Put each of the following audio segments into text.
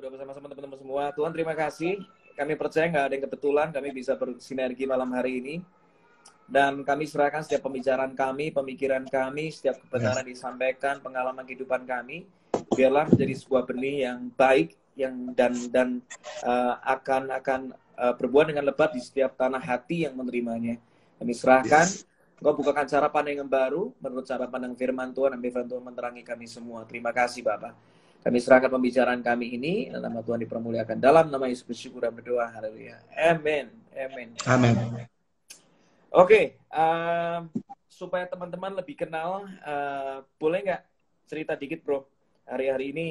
bersama teman-teman semua. Tuhan terima kasih. Kami percaya nggak ada yang kebetulan kami bisa bersinergi malam hari ini. Dan kami serahkan setiap pembicaraan kami, pemikiran kami, setiap kebenaran disampaikan, pengalaman kehidupan kami, biarlah menjadi sebuah benih yang baik, yang dan akan berbuah dengan lebat di setiap tanah hati yang menerimanya. Kami serahkan. Engkau bukakan cara pandang yang baru menurut cara pandang firman Tuhan, dan firman Tuhan menerangi kami semua. Terima kasih Bapak. Kami serahkan pembicaraan kami ini, dan nama Tuhan dipermuliakan. Dalam nama Yesus bersyukur dan berdoa. Haleluya. Amin. Amin. Amin. Oke, supaya teman-teman lebih kenal, boleh nggak cerita dikit bro? Hari-hari ini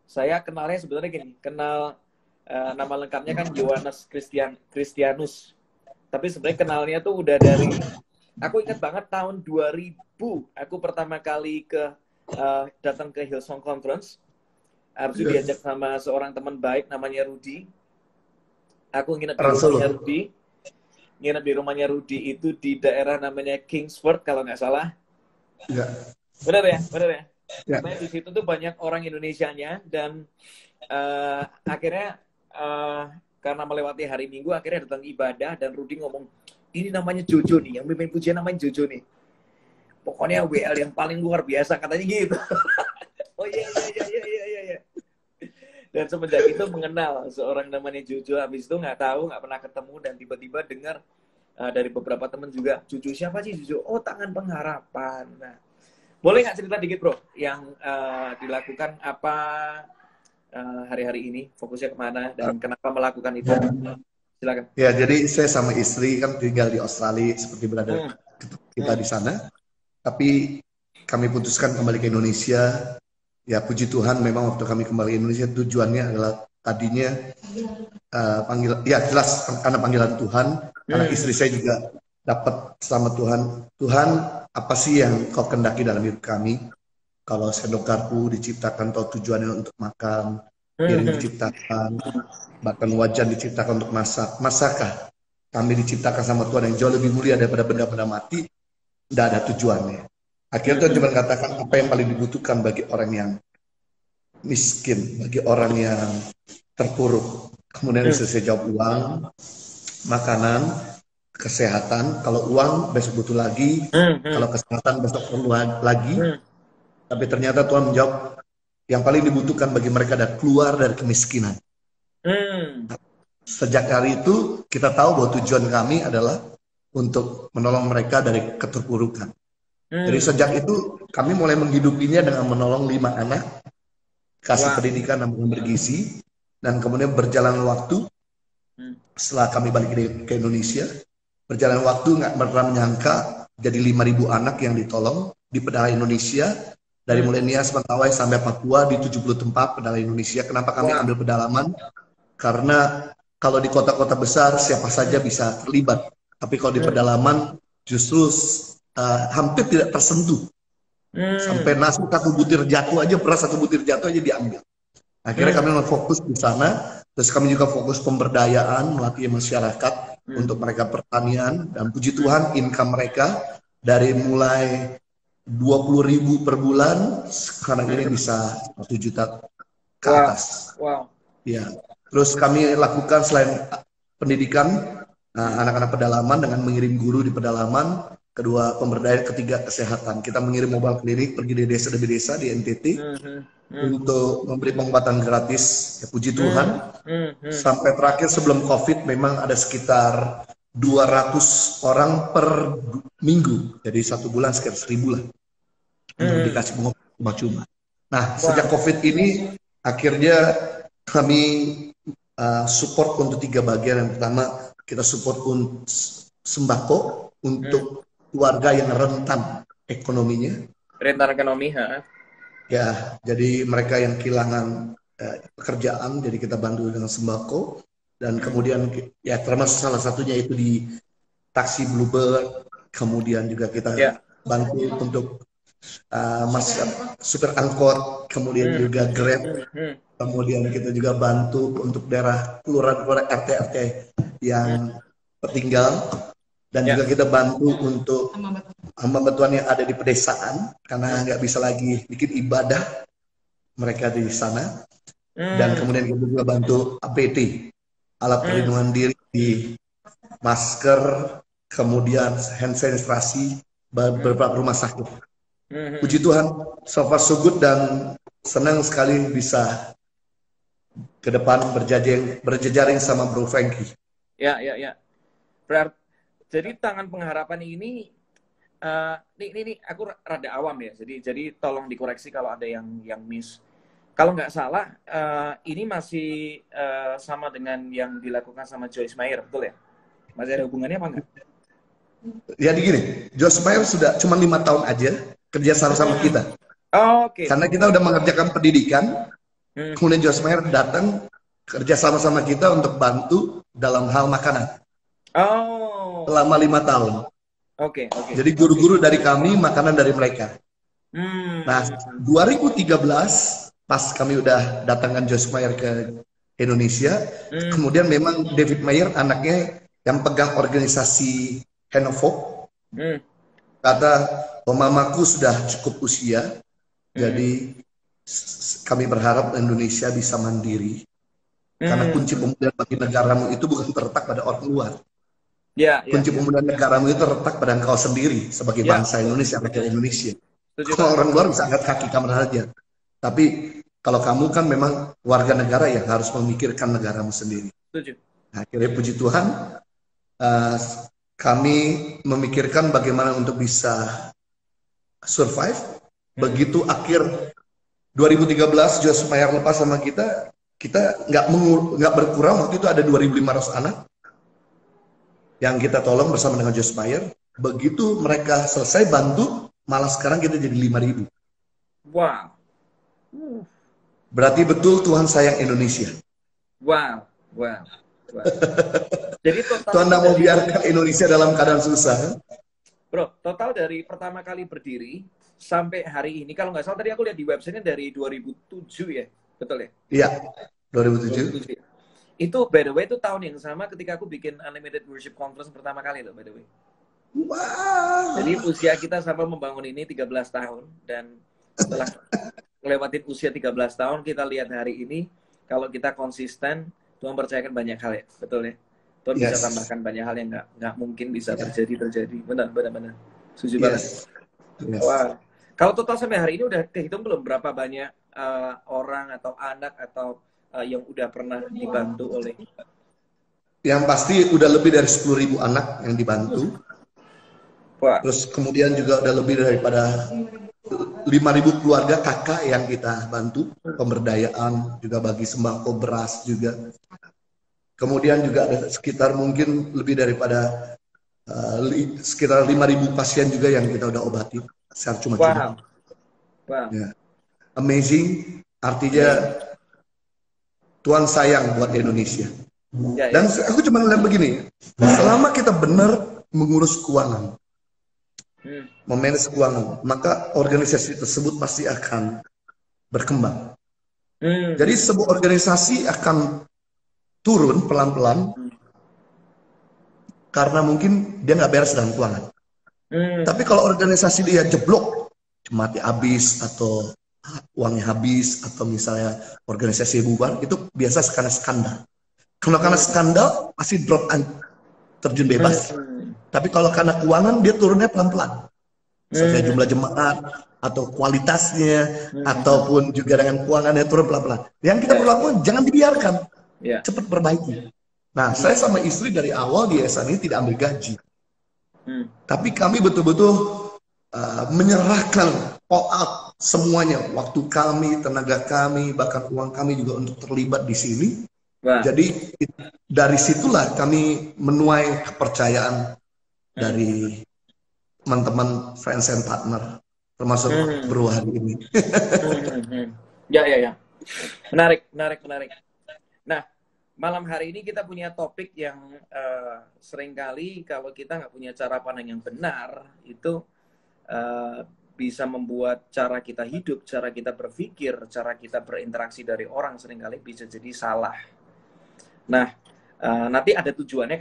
saya kenalnya sebenarnya gini, kenal nama lengkapnya kan Yohanes Christianus. Tapi sebenarnya kenalnya tuh udah dari, aku ingat banget tahun 2000, aku pertama kali datang ke Hillsong Conference. Harus diajak sama seorang teman baik namanya Rudy. Aku nginep di rumahnya Rudy itu di daerah namanya Kingsford kalau nggak salah. Iya. Benar ya? Ya. Nah, di situ tuh banyak orang Indonesianya dan akhirnya karena melewati hari Minggu akhirnya datang ibadah dan Rudy ngomong, ini namanya Jojo nih, yang mimpin pujian namanya Jojo nih. Pokoknya WL yang paling luar biasa katanya gitu. Oh iya. Dan semenjak itu mengenal seorang namanya Jojo. Habis itu nggak pernah ketemu dan tiba-tiba dengar dari beberapa teman juga, Jojo siapa sih Jojo? Oh, Tangan Pengharapan. Nah, boleh nggak cerita dikit bro, yang dilakukan apa hari-hari ini, fokusnya kemana dan kenapa melakukan itu? Silakan. Ya, jadi saya sama istri kan tinggal di Australia seperti berada kita di sana. Tapi kami putuskan kembali ke Indonesia. Ya puji Tuhan, memang waktu kami kembali ke Indonesia tujuannya adalah tadinya jelas karena panggilan Tuhan. Karena istri saya juga dapat sama Tuhan, apa sih yang kau kendaki dalam hidup kami? Kalau sendok garpu diciptakan atau tujuannya untuk makan, piring diciptakan, bahkan wajan diciptakan untuk masak. Masakah kami diciptakan sama Tuhan yang jauh lebih mulia daripada benda-benda mati? Tidak ada tujuannya. Akhirnya Tuhan cuma katakan apa yang paling dibutuhkan bagi orang yang miskin, bagi orang yang terpuruk. Kemudian saya jawab uang, makanan, kesehatan. Kalau uang besok butuh lagi, kalau kesehatan besok perlu lagi. Tapi ternyata Tuhan menjawab yang paling dibutuhkan bagi mereka adalah keluar dari kemiskinan. Sejak hari itu kita tahu bahwa tujuan kami adalah untuk menolong mereka dari keterpurukan. Jadi sejak itu kami mulai menghidupinya dengan menolong 5 anak, kasih pendidikan yang bergizi, dan kemudian berjalan waktu setelah kami balik ke Indonesia, berjalan waktu nggak pernah menyangka jadi 5.000 anak yang ditolong di pedalaman Indonesia, dari mulai Nias, Mentawai sampai Papua di 70 tempat pedalaman Indonesia. Kenapa kami ambil pedalaman? Karena kalau di kota-kota besar siapa saja bisa terlibat, tapi kalau di pedalaman justru hampir tidak tersentuh. Sampai nasi satu butir jatuh aja diambil. Akhirnya kami fokus di sana. Terus kami juga fokus pemberdayaan, melatih masyarakat untuk mereka pertanian. Dan puji Tuhan income mereka dari mulai 20.000 per bulan sekarang ini bisa 1 juta ke atas. Ya. Terus kami lakukan selain pendidikan anak-anak pedalaman dengan mengirim guru di pedalaman, kedua pemberdayaan, ketiga kesehatan. Kita mengirim mobile klinik pergi dari desa demi desa di NTT untuk memberi pengobatan gratis. Ya, puji Tuhan. Sampai terakhir sebelum COVID memang ada sekitar 200 orang per minggu. Jadi 1 bulan sekitar 1.000 lah. Untuk dikasih pengobatan cuma-cuma. Nah, sejak COVID ini akhirnya kami support untuk 3 bagian. Yang pertama, kita support untuk sembako untuk keluarga yang rentan ekonominya. Rentan ekonomi, Ya, jadi mereka yang kehilangan pekerjaan, jadi kita bantu dengan sembako. Dan kemudian ya termasuk salah satunya itu di taksi Bluebird. Kemudian juga kita bantu untuk supir angkot, kemudian juga Grab. Kemudian kita juga bantu untuk daerah kelurahan RT-RT yang tertinggal. Dan juga kita bantu untuk hamba Tuhan yang ada di pedesaan, karena nggak bisa lagi bikin ibadah mereka di sana. dan kemudian kita juga bantu APD, alat perlindungan diri di masker, kemudian hand sanitasi beberapa rumah sakit. Puji Tuhan, so far so good, dan senang sekali bisa ke depan berjejaring sama Bro Frankie. Ya. Berarti jadi tangan pengharapan ini aku rada awam ya. Jadi tolong dikoreksi kalau ada yang miss. Kalau nggak salah, ini masih sama dengan yang dilakukan sama Joyce Meyer, betul ya? Masih ada hubungannya apa enggak? Jadi gini, Joyce Meyer sudah cuma 5 tahun aja kerja sama kita. Oke. Karena kita udah mengerjakan pendidikan, kemudian Joyce Meyer datang kerja sama kita untuk bantu dalam hal makanan. Selama 5 tahun. Oke. Jadi guru-guru dari kami, makanan dari mereka. Nah, 2013 pas kami udah datangkan Joyce Meyer ke Indonesia, kemudian memang David Meyer anaknya yang pegang organisasi Hand of Hope, kata, oh, mamaku sudah cukup usia, jadi kami berharap Indonesia bisa mandiri, karena kunci pemulihan bagi negaramu itu bukan terletak pada orang luar. Kunci pemulihan negaramu itu terletak pada engkau sendiri sebagai bangsa Indonesia, rakyat Indonesia. Kalau orang luar bisa angkat kaki kemana aja, tapi kalau kamu kan memang warga negara yang harus memikirkan negaramu sendiri. Nah, akhirnya puji Tuhan, kami memikirkan bagaimana untuk bisa survive. Begitu akhir 2013 Joyce Meyer lepas sama kita nggak berkurang. Waktu itu ada 2.500 anak yang kita tolong bersama dengan Joyce Meyer. Begitu mereka selesai bantu, malah sekarang kita jadi 5.000. Wow. Berarti betul Tuhan sayang Indonesia. Wow. Jadi total Tuhan tidak mau biarkan Indonesia dalam keadaan susah. Bro, total dari pertama kali berdiri sampai hari ini, kalau nggak salah tadi aku lihat di websitenya dari 2007 ya, betul ya? Iya, 2007. Itu by the way itu tahun yang sama ketika aku bikin Unlimited Worship Conference pertama kali loh, by the way. Wow. Jadi usia kita sama membangun ini 13 tahun, dan setelah lewatin usia 13 tahun, kita lihat hari ini, kalau kita konsisten, Tuhan percayakan banyak hal ya, betul ya? Tuhan bisa tambahkan banyak hal yang nggak mungkin bisa terjadi. Benar. Setuju banget. Wah. Kalau total sampai hari ini udah kehitung belum berapa banyak orang atau anak atau yang udah pernah dibantu oleh? Yang pasti udah lebih dari 10.000 anak yang dibantu. Wah. Terus kemudian juga udah lebih daripada 5.000 keluarga kakak yang kita bantu, pemberdayaan, juga bagi sembako, beras juga. Kemudian juga ada sekitar mungkin lebih daripada sekitar 5.000 pasien juga yang kita udah obati secara cuma-cuma. Wow. Ya. Amazing, artinya Tuhan sayang buat Indonesia. Dan aku cuma bilang begini, selama kita benar mengurus keuangan, memanage keuangan, maka organisasi tersebut pasti akan berkembang. Jadi sebuah organisasi akan turun pelan-pelan karena mungkin dia nggak beres dengan keuangan. Tapi kalau organisasi dia jeblok, cuma habis atau uangnya habis, atau misalnya organisasi bubar, itu biasa karena skandal. Kalau karena skandal pasti drop terjun bebas. Tapi kalau karena keuangan dia turunnya pelan-pelan. Misalnya jumlah jemaat atau kualitasnya, ataupun juga dengan keuangannya turun pelan-pelan. Yang kita perlu lakukan, jangan dibiarkan. Cepat perbaiki. Nah, saya sama istri dari awal di yayasan ini tidak ambil gaji. Tapi kami betul-betul menyerahkan all out semuanya. Waktu kami, tenaga kami, bahkan uang kami juga untuk terlibat di sini. Jadi dari situlah kami menuai kepercayaan dari teman-teman friends and partner, termasuk Bro hari ini. Ya. Menarik. Nah, malam hari ini kita punya topik yang seringkali kalau kita nggak punya cara pandang yang benar, itu bisa membuat cara kita hidup, cara kita berpikir, cara kita berinteraksi dari orang seringkali bisa jadi salah. Nah, nanti ada tujuannya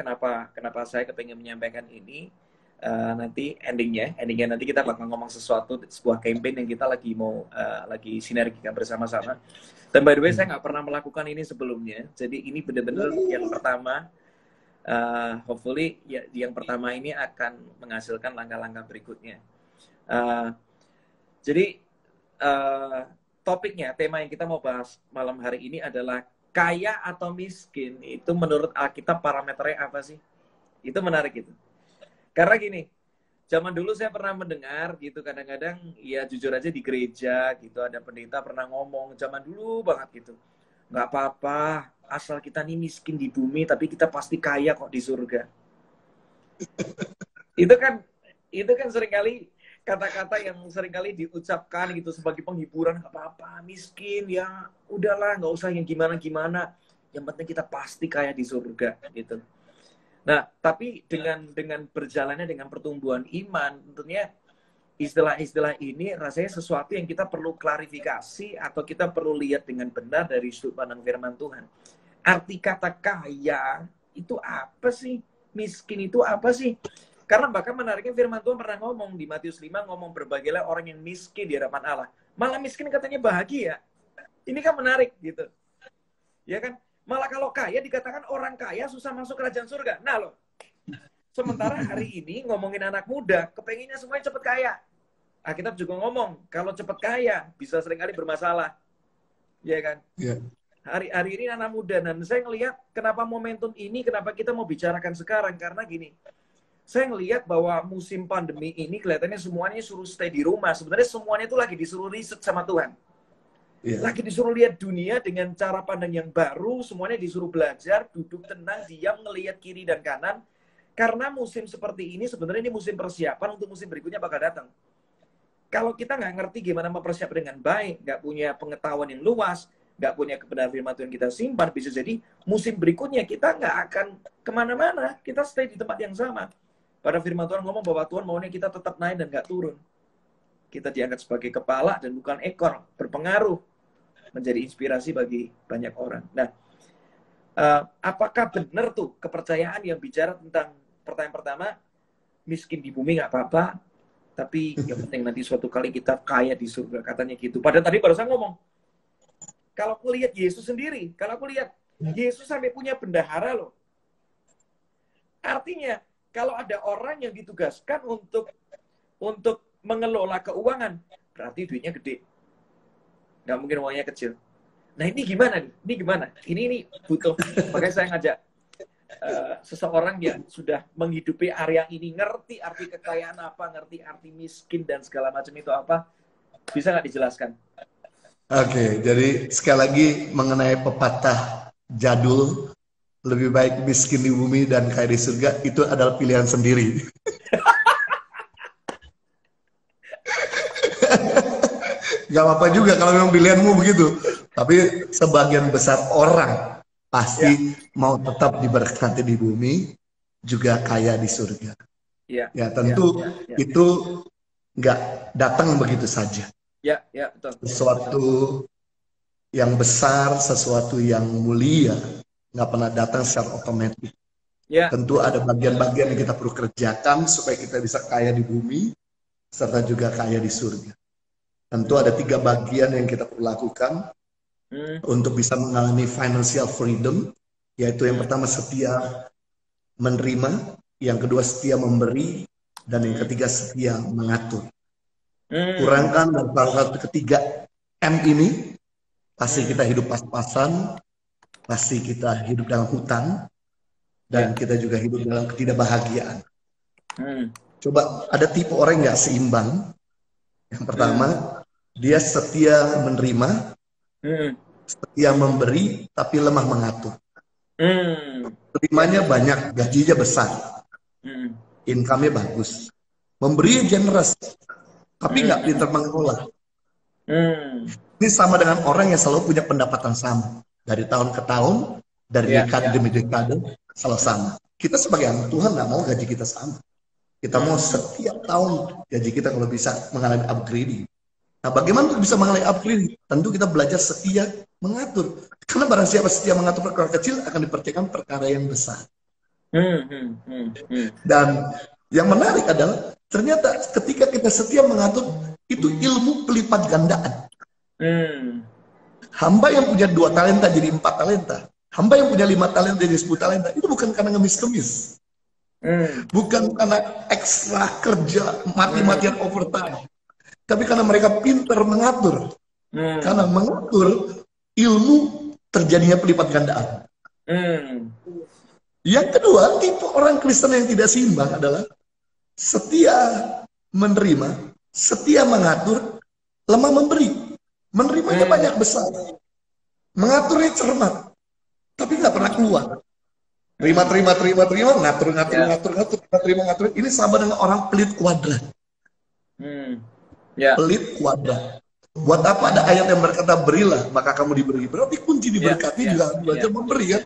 kenapa saya kepengen menyampaikan ini. nanti endingnya nanti kita bakal ngomong sesuatu, sebuah campaign yang kita lagi mau lagi sinergikan bersama-sama. Dan by the way, saya nggak pernah melakukan ini sebelumnya, jadi ini benar-benar yang pertama. Hopefully yang pertama ini akan menghasilkan langkah-langkah berikutnya. Jadi topiknya, tema yang kita mau bahas malam hari ini adalah kaya atau miskin itu menurut Alkitab parameternya apa sih? Itu menarik gitu. Karena gini, zaman dulu saya pernah mendengar gitu, kadang-kadang ya jujur aja di gereja gitu ada pendeta pernah ngomong zaman dulu banget gitu, nggak apa-apa asal kita nih miskin di bumi tapi kita pasti kaya kok di surga. Itu kan seringkali kata-kata yang seringkali diucapkan gitu sebagai penghiburan, nggak apa-apa miskin ya udahlah nggak usah yang gimana-gimana, yang penting kita pasti kaya di surga gitu. Nah, tapi dengan berjalannya dengan pertumbuhan iman, tentunya istilah-istilah ini rasanya sesuatu yang kita perlu klarifikasi atau kita perlu lihat dengan benar dari sudut pandang firman Tuhan. Arti kata kaya itu apa sih? Miskin itu apa sih? Karena bahkan menariknya firman Tuhan pernah ngomong di Matius 5, ngomong berbahagialah orang yang miskin di hadapan Allah. Malah miskin katanya bahagia. Ini kan menarik gitu. Ya kan? Malah kalau kaya dikatakan orang kaya susah masuk kerajaan surga. Nah loh, sementara hari ini ngomongin anak muda, kepenginnya semuanya cepet kaya. Alkitab juga ngomong, kalau cepet kaya bisa seringkali bermasalah. Ya kan? Yeah. Hari ini anak muda, dan saya ngelihat kenapa momentum ini, kenapa kita mau bicarakan sekarang, karena gini, saya ngelihat bahwa musim pandemi ini kelihatannya semuanya suruh stay di rumah. Sebenarnya semuanya itu lagi disuruh riset sama Tuhan. Yeah. Lagi disuruh lihat dunia dengan cara pandang yang baru, semuanya disuruh belajar, duduk tenang, diam, ngelihat kiri dan kanan. Karena musim seperti ini sebenarnya ini musim persiapan untuk musim berikutnya bakal datang. Kalau kita nggak ngerti gimana mempersiapkan dengan baik, nggak punya pengetahuan yang luas, nggak punya kebenaran firman Tuhan kita simpan, bisa jadi musim berikutnya kita nggak akan kemana-mana, kita stay di tempat yang sama. Pada firman Tuhan ngomong bahwa Tuhan maunya kita tetap naik dan nggak turun. Kita diangkat sebagai kepala dan bukan ekor, berpengaruh, menjadi inspirasi bagi banyak orang. Nah, apakah benar tuh kepercayaan yang bicara tentang pertanyaan pertama, miskin di bumi nggak apa-apa, tapi yang penting nanti suatu kali kita kaya di surga, katanya gitu. Padahal tadi barusan ngomong, kalau aku lihat Yesus sendiri, kalau aku lihat Yesus sampai punya bendahara loh. Artinya, kalau ada orang yang ditugaskan untuk mengelola keuangan, berarti duitnya gede. Nggak mungkin uangnya kecil. Nah ini gimana nih? Ini gimana? Ini butuh. Makanya saya ngajak seseorang yang sudah menghidupi area ini, ngerti arti kekayaan apa, ngerti arti miskin dan segala macam itu apa. Bisa nggak dijelaskan? Oke, jadi sekali lagi mengenai pepatah jadul, lebih baik miskin di bumi dan kaya di surga, itu adalah pilihan sendiri. Gak apa-apa juga kalau memang pilihanmu begitu. Tapi sebagian besar orang pasti mau tetap diberkati di bumi, juga kaya di surga. Ya tentu itu nggak datang begitu saja. Betul. Sesuatu yang besar, sesuatu yang mulia, nggak pernah datang secara otomatis. Tentu ada bagian-bagian yang kita perlu kerjakan supaya kita bisa kaya di bumi, serta juga kaya di surga. Tentu ada 3 bagian yang kita perlu lakukan untuk bisa mengalami financial freedom, yaitu yang pertama setia menerima, yang kedua setia memberi, dan yang ketiga setia mengatur. Kurangkan dan satu ketiga M ini, pasti kita hidup pas-pasan, pasti kita hidup dalam hutang, dan kita juga hidup dalam ketidakbahagiaan. Coba ada tipe orang yang nggak seimbang. Yang pertama, dia setia menerima, setia memberi, tapi lemah mengatur. Terimanya banyak, gajinya besar, income-nya bagus, memberi generous, tapi nggak pintar mengelola. Ini sama dengan orang yang selalu punya pendapatan sama, dari tahun ke tahun, dari dekade demi dekade, selalu sama. Kita sebagai anak Tuhan nggak mau gaji kita sama. Kita mau setiap tahun gaji kita kalau bisa mengalami upgrading. Nah, bagaimana untuk bisa mengalami upgrading? Tentu kita belajar setia mengatur. Karena barang siapa setia mengatur perkara kecil akan dipercayakan perkara yang besar. Dan Yang menarik adalah ternyata ketika kita setia mengatur, itu ilmu pelipat gandaan. Hamba yang punya 2 talenta jadi 4 talenta. Hamba yang punya 5 talenta jadi 10 talenta. Itu bukan karena ngemis-kemis. Bukan karena ekstra kerja, mati-matian overtime. Tapi karena mereka pintar mengatur. Karena mengatur, ilmu terjadinya pelipat gandaan. Yang kedua, tipe orang Kristen yang tidak seimbang adalah setia menerima, setia mengatur, lemah memberi. Menerimanya banyak besar. Mengaturnya cermat. Tapi nggak pernah keluar. Terima, ngatur. Ini sama dengan orang pelit kuadrat. Pelit kuadrat. Buat apa ada ayat yang berkata berilah maka kamu diberi? Berarti kunci diberkati juga belajar memberi kan?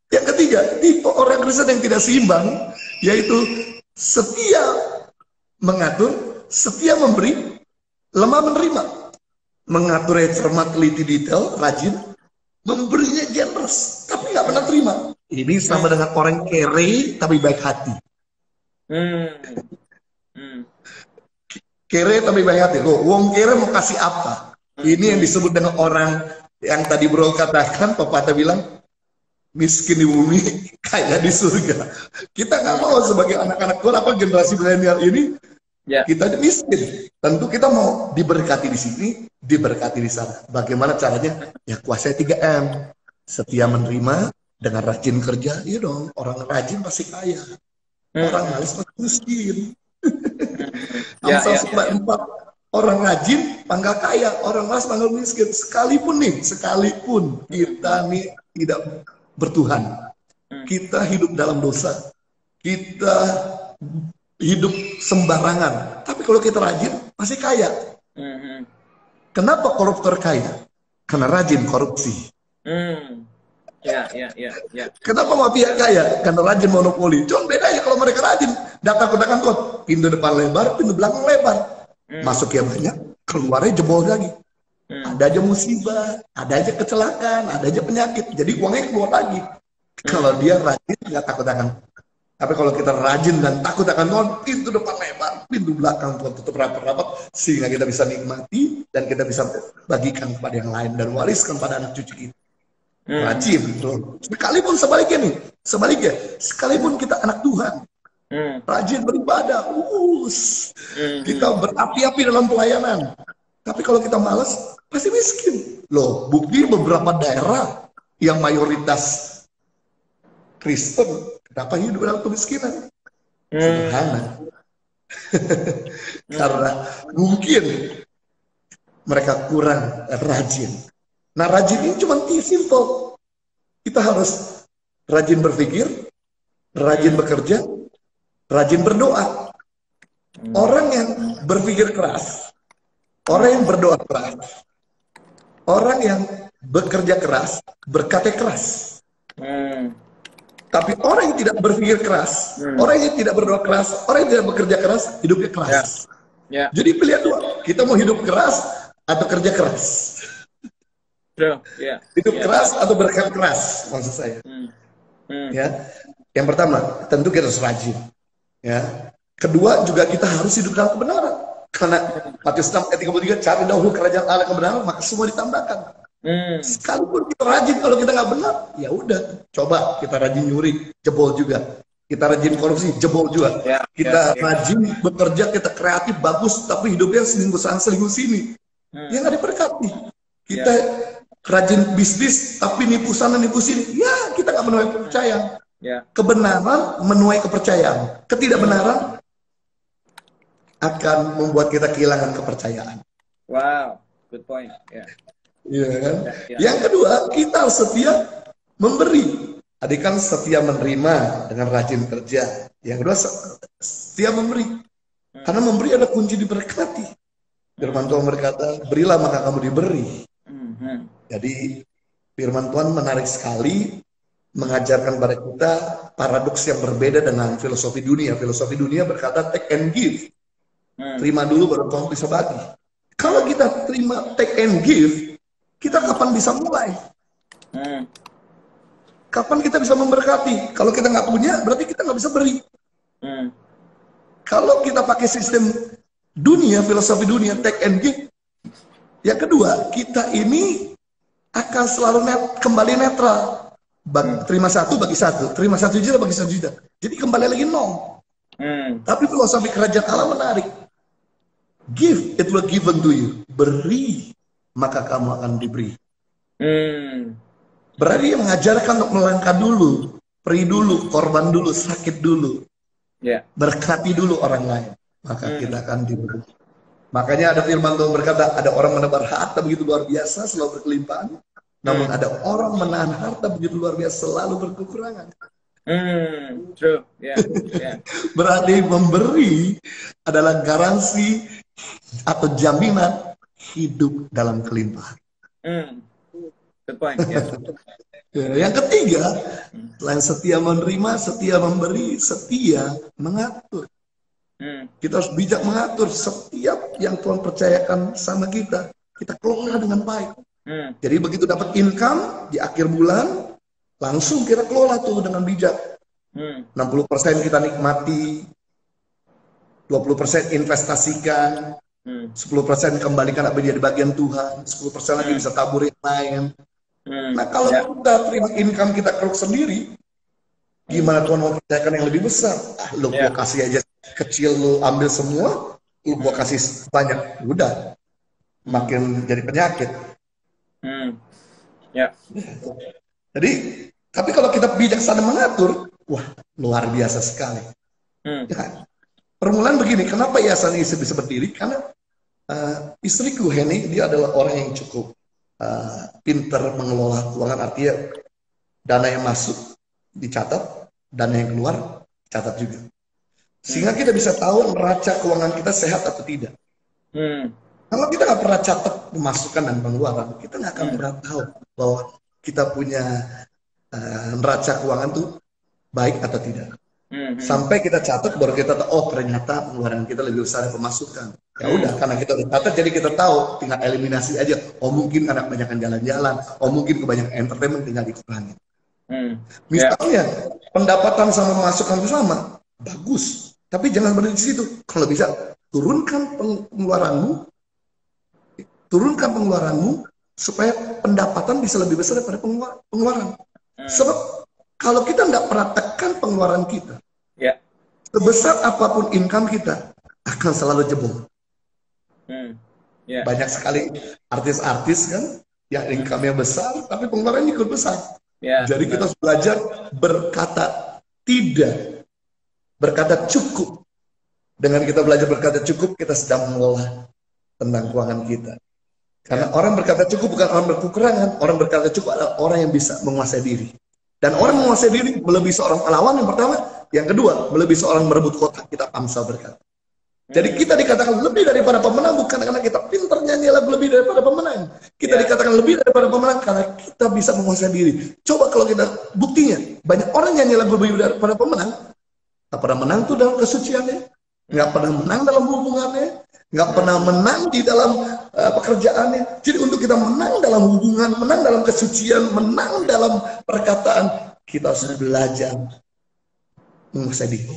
Yang ketiga, tipe orang Kristen yang tidak seimbang, yaitu setia mengatur, setia memberi, lemah menerima. Mengaturnya cermat, teliti, detail, rajin, memberinya generous, tapi nggak pernah terima. Ini sama dengan orang kere tapi baik hati. Kere tapi baik hati. Loh, wong kere mau kasih apa? Ini yang disebut dengan orang yang tadi bro katakan, pepatah bilang miskin di bumi, kaya di surga. Kita nggak mau sebagai anak-anak Tuhan, apa generasi milenial ini, kita miskin. Tentu kita mau diberkati di sini, diberkati di sana. Bagaimana caranya? Ya kuasai 3M. Setia menerima dengan rajin kerja. Iya dong, orang rajin pasti kaya. Orang malas pasti miskin. Amsal 4, orang rajin panggal kaya, orang malas panggal miskin. Sekalipun kita nih tidak bertuhan, kita hidup dalam dosa, kita hidup sembarangan, tapi kalau kita rajin pasti kaya. Kenapa koruptor kaya? Karena rajin korupsi. Kenapa mafia kaya? Karena rajin monopoli. Cuma bedanya kalau mereka rajin, datang ke kantor, pintu depan lebar, pintu belakang lebar, masuknya banyak, keluarnya jebol lagi. Ada aja musibah, ada aja kecelakaan, ada aja penyakit. Jadi uangnya keluar lagi. Kalau dia rajin, nggak takut akan. Tapi kalau kita rajin dan takut akan Tuhan, pintu depan lebar, pintu belakang Tuhan tutup rapat-rapat, sehingga kita bisa nikmati dan kita bisa bagikan kepada yang lain dan wariskan pada anak cucu kita. Rajin, Tuhan. Sekalipun sebaliknya, sekalipun kita anak Tuhan, rajin beribadah, kita berapi-api dalam pelayanan. Tapi kalau kita malas, pasti miskin. Loh, bukti beberapa daerah yang mayoritas Kristen, kenapa hidup dalam kemiskinan? Sederhana. Karena mungkin mereka kurang rajin. Nah, rajin ini cuma simple. Kita harus rajin berpikir, rajin bekerja, rajin berdoa. Orang yang berpikir keras, orang yang berdoa keras, orang yang bekerja keras, berkata keras. Tapi orang yang tidak berpikir keras, orang yang tidak berdoa keras, orang yang tidak bekerja keras, hidupnya keras. Jadi pilihan dua, kita mau hidup keras atau kerja keras. Hidup keras atau berkata keras, maksud saya. Ya, yang pertama, tentu kita harus rajin. Ya, kedua juga kita harus hidup dalam kebenaran. Karena Matius 6 ayat 33, cari dahulu kerajaan Allah kebenaran, maka semua ditambahkan. Sekalipun kita rajin, kalau kita nggak benar, ya udah. Coba kita rajin nyuri, jebol juga. Kita rajin korupsi, jebol juga. Kita rajin bekerja, kita kreatif, bagus, tapi hidupnya selingkuh sana, selingkuh sini. Ya nggak diberkati. Kita rajin bisnis, tapi nipu sana, nipu sini. Ya, kita nggak menuai kepercayaan. Kebenaran menuai kepercayaan. Ketidakbenaran akan membuat kita kehilangan kepercayaan. Wow, good point. Iya kan? Yang kedua, kita harus setia memberi. Tadi kan setia menerima dengan rajin kerja. Yang kedua, setia memberi. Karena memberi ada kunci diberkati. Firman Tuhan berkata, berilah maka kamu diberi. Jadi firman Tuhan menarik sekali, mengajarkan pada kita paradoks yang berbeda dengan filosofi dunia. Filosofi dunia berkata take and give. Terima dulu baru Tuhan bisa bagi. Kalau kita terima take and give, kita kapan bisa mulai? Kapan kita bisa memberkati? Kalau kita nggak punya, berarti kita nggak bisa beri. Kalau kita pakai sistem dunia, filosofi dunia, take and give, yang kedua, kita ini akan selalu kembali netral. Terima satu bagi satu, terima 1 juta bagi 1 juta. Jadi kembali lagi nol. Tapi filosofi kerajaan Allah menarik. Give, it will given to you. Beri, maka kamu akan diberi. Berarti dia mengajarkan untuk melangkah dulu, beri dulu, korban dulu, sakit dulu. Berkati dulu orang lain, maka kita akan diberi. Makanya ada firman Tuhan berkata, ada orang menebar harta begitu luar biasa, selalu berkelimpahan. Namun ada orang menahan harta begitu luar biasa, selalu berkekurangan. True. Berarti memberi adalah garansi atau jaminan hidup dalam kelimpahan. Good point. Yang ketiga, selain setia menerima, setia memberi, setia mengatur. Kita harus bijak mengatur setiap yang Tuhan percayakan sama kita. Kita kelola dengan baik. Jadi begitu dapat income di akhir bulan, langsung kita kelola tuh dengan bijak. 60% kita nikmati, 20% investasikan, 10% kembalikan apa jadi bagian Tuhan, 10% lagi bisa tabur yang lain. Nah kalau kita terima income kita keruk sendiri, gimana Tuhan mau percayakan yang lebih besar? Lu gua kasih aja kecil, lu ambil semua, lu gua kasih banyak, udah makin jadi penyakit. Jadi, tapi kalau kita bijaksana mengatur, wah luar biasa sekali. Ya, permulaan begini, kenapa yayasan ini bisa berdiri? Karena istriku Henny, dia adalah orang yang cukup pinter mengelola keuangan, artinya dana yang masuk dicatat, dana yang keluar dicatat juga. Sehingga kita bisa tahu neraca keuangan kita sehat atau tidak. Kalau kita nggak pernah catat pemasukan dan pengeluaran, kita nggak akan pernah tahu bahwa kita punya neraca keuangan tuh baik atau tidak. Sampai kita catat baru kita tahu, oh ternyata pengeluaran kita lebih besar dari pemasukan. Ya udah, karena kita udah catat jadi kita tahu, tinggal eliminasi aja. Oh mungkin karena kebanyakan jalan-jalan, oh mungkin kebanyakan entertainment, tinggal dikurangin. Misalnya pendapatan sama pemasukan sama, bagus. Tapi jangan berhenti di situ. Kalau bisa turunkan pengeluaranmu supaya pendapatan bisa lebih besar daripada pengeluaran. Sebab kalau kita nggak pernah tekan pengeluaran kita, sebesar apapun income kita akan selalu jebol. Banyak sekali artis-artis kan yang income-nya besar, tapi pengeluarannya ikut besar. Jadi kita harus belajar berkata tidak, berkata cukup. Dengan kita belajar berkata cukup, kita sedang mengolah tentang keuangan kita. Karena orang berkata cukup bukan orang berkekurangan, orang berkata cukup adalah orang yang bisa menguasai diri. Dan orang menguasai diri melebihi seorang pahlawan yang pertama, yang kedua melebihi seorang merebut kota. Kita Amsal berkata. Jadi kita dikatakan lebih daripada pemenang bukan karena kita pintar nyanyi lagu lebih daripada pemenang. Kita dikatakan lebih daripada pemenang karena kita bisa menguasai diri. Coba kalau kita buktinya, banyak orang nyanyi lagu lebih daripada pemenang, nggak pernah menang tuh dalam kesuciannya, nggak pernah menang dalam hubungannya, nggak pernah menang di dalam pekerjaannya. Jadi untuk kita menang dalam hubungan, menang dalam kesucian, menang dalam perkataan, kita harus belajar menguasai diri.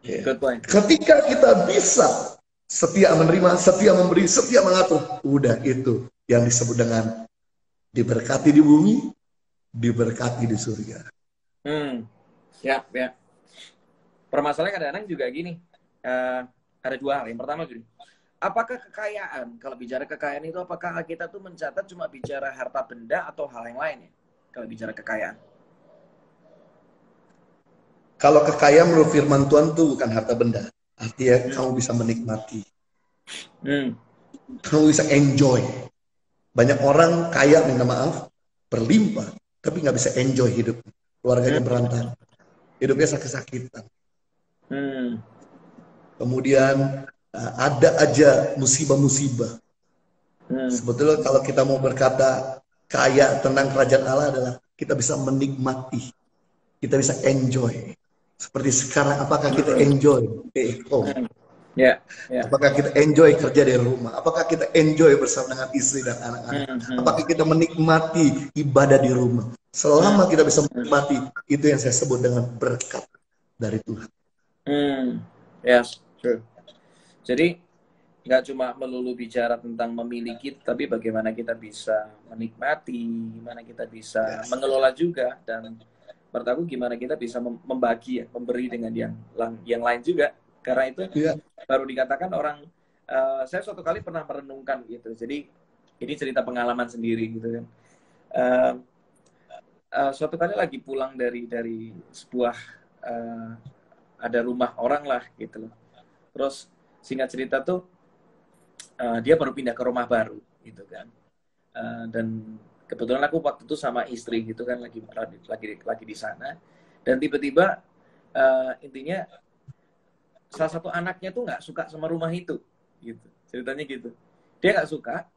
Good point. Ketika kita bisa setia menerima, setia memberi, setia mengatur, udah itu yang disebut dengan diberkati di bumi, diberkati di surga. Ya. Permasalahan kadang-kadang juga gini, ada dua hal. Yang pertama gini, apakah kekayaan, kalau bicara kekayaan itu apakah kita tuh mencatat cuma bicara harta benda atau hal yang lain ya? Kalau bicara kekayaan. Kalau kekayaan menurut firman Tuhan itu bukan harta benda. Artinya kamu bisa menikmati. Kamu bisa enjoy. Banyak orang kaya, minta maaf, berlimpah, tapi nggak bisa enjoy hidup. Keluarganya berantakan. Hidupnya sakit-sakitan. Kemudian ada aja musibah-musibah. Sebetulnya kalau kita mau berkata kaya tentang kerajaan Allah adalah kita bisa menikmati. Kita bisa enjoy. Seperti sekarang, apakah kita enjoy? Ya, ya. Apakah kita enjoy kerja dari rumah? Apakah kita enjoy bersama dengan istri dan anak-anak? Apakah kita menikmati ibadah di rumah? Selama kita bisa menikmati, itu yang saya sebut dengan berkat dari Tuhan. Yes, true. Jadi nggak cuma melulu bicara tentang memiliki, tapi bagaimana kita bisa menikmati, gimana kita bisa mengelola juga, dan menurut aku gimana kita bisa membagi ya, memberi dengan yang lain juga. Karena itu baru dikatakan orang, saya suatu kali pernah merenungkan gitu. Jadi ini cerita pengalaman sendiri gitu kan. Suatu kali lagi pulang dari sebuah ada rumah orang lah gitu loh. Terus singkat cerita tuh dia baru pindah ke rumah baru gitu kan. Dan kebetulan aku waktu itu sama istri gitu kan lagi di sana, dan tiba-tiba intinya salah satu anaknya tuh nggak suka sama rumah itu gitu, ceritanya gitu. Dia nggak suka,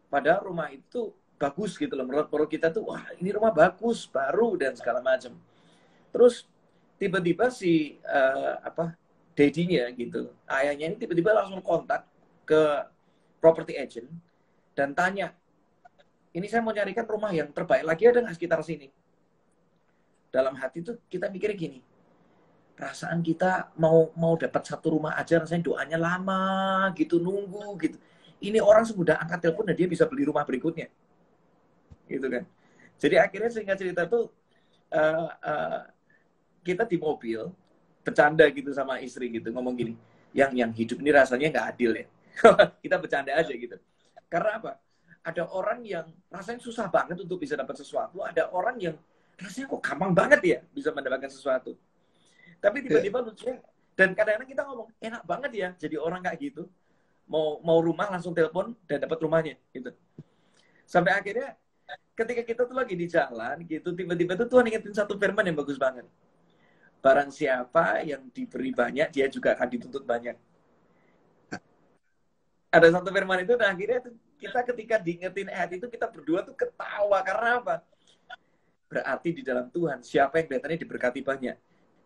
padahal rumah itu bagus gitu loh, menurut kita tuh wah ini rumah bagus baru dan segala macam. Terus tiba-tiba si daddy-nya gitu, ayahnya ini tiba-tiba langsung kontak ke property agent dan tanya, ini saya mau carikan rumah yang terbaik lagi, ada nggak sekitar sini? Dalam hati tuh kita mikir gini, perasaan kita mau dapat satu rumah aja rasanya doanya lama gitu, nunggu gitu. Ini orang semudah angkat telepon dan dia bisa beli rumah berikutnya, gitu kan. Jadi akhirnya singkat cerita tuh kita di mobil bercanda gitu sama istri gitu, ngomong gini, yang hidup ini rasanya nggak adil ya. Kita bercanda aja gitu. Karena apa? Ada orang yang rasanya susah banget untuk bisa dapat sesuatu, ada orang yang rasanya kok gampang banget ya bisa mendapatkan sesuatu. Tapi tiba-tiba lucunya, dan kadang-kadang kita ngomong, enak banget ya jadi orang kayak gitu. Mau rumah langsung telepon dan dapat rumahnya gitu. Sampai akhirnya ketika kita tuh lagi di jalan gitu, tiba-tiba tuh Tuhan ingetin satu firman yang bagus banget. Barang siapa yang diberi banyak, dia juga akan dituntut banyak. Ada satu firman itu, dan akhirnya kita ketika diingetin ayat itu, kita berdua tuh ketawa. Karena apa? Berarti di dalam Tuhan, siapa yang kelihatannya diberkati banyak,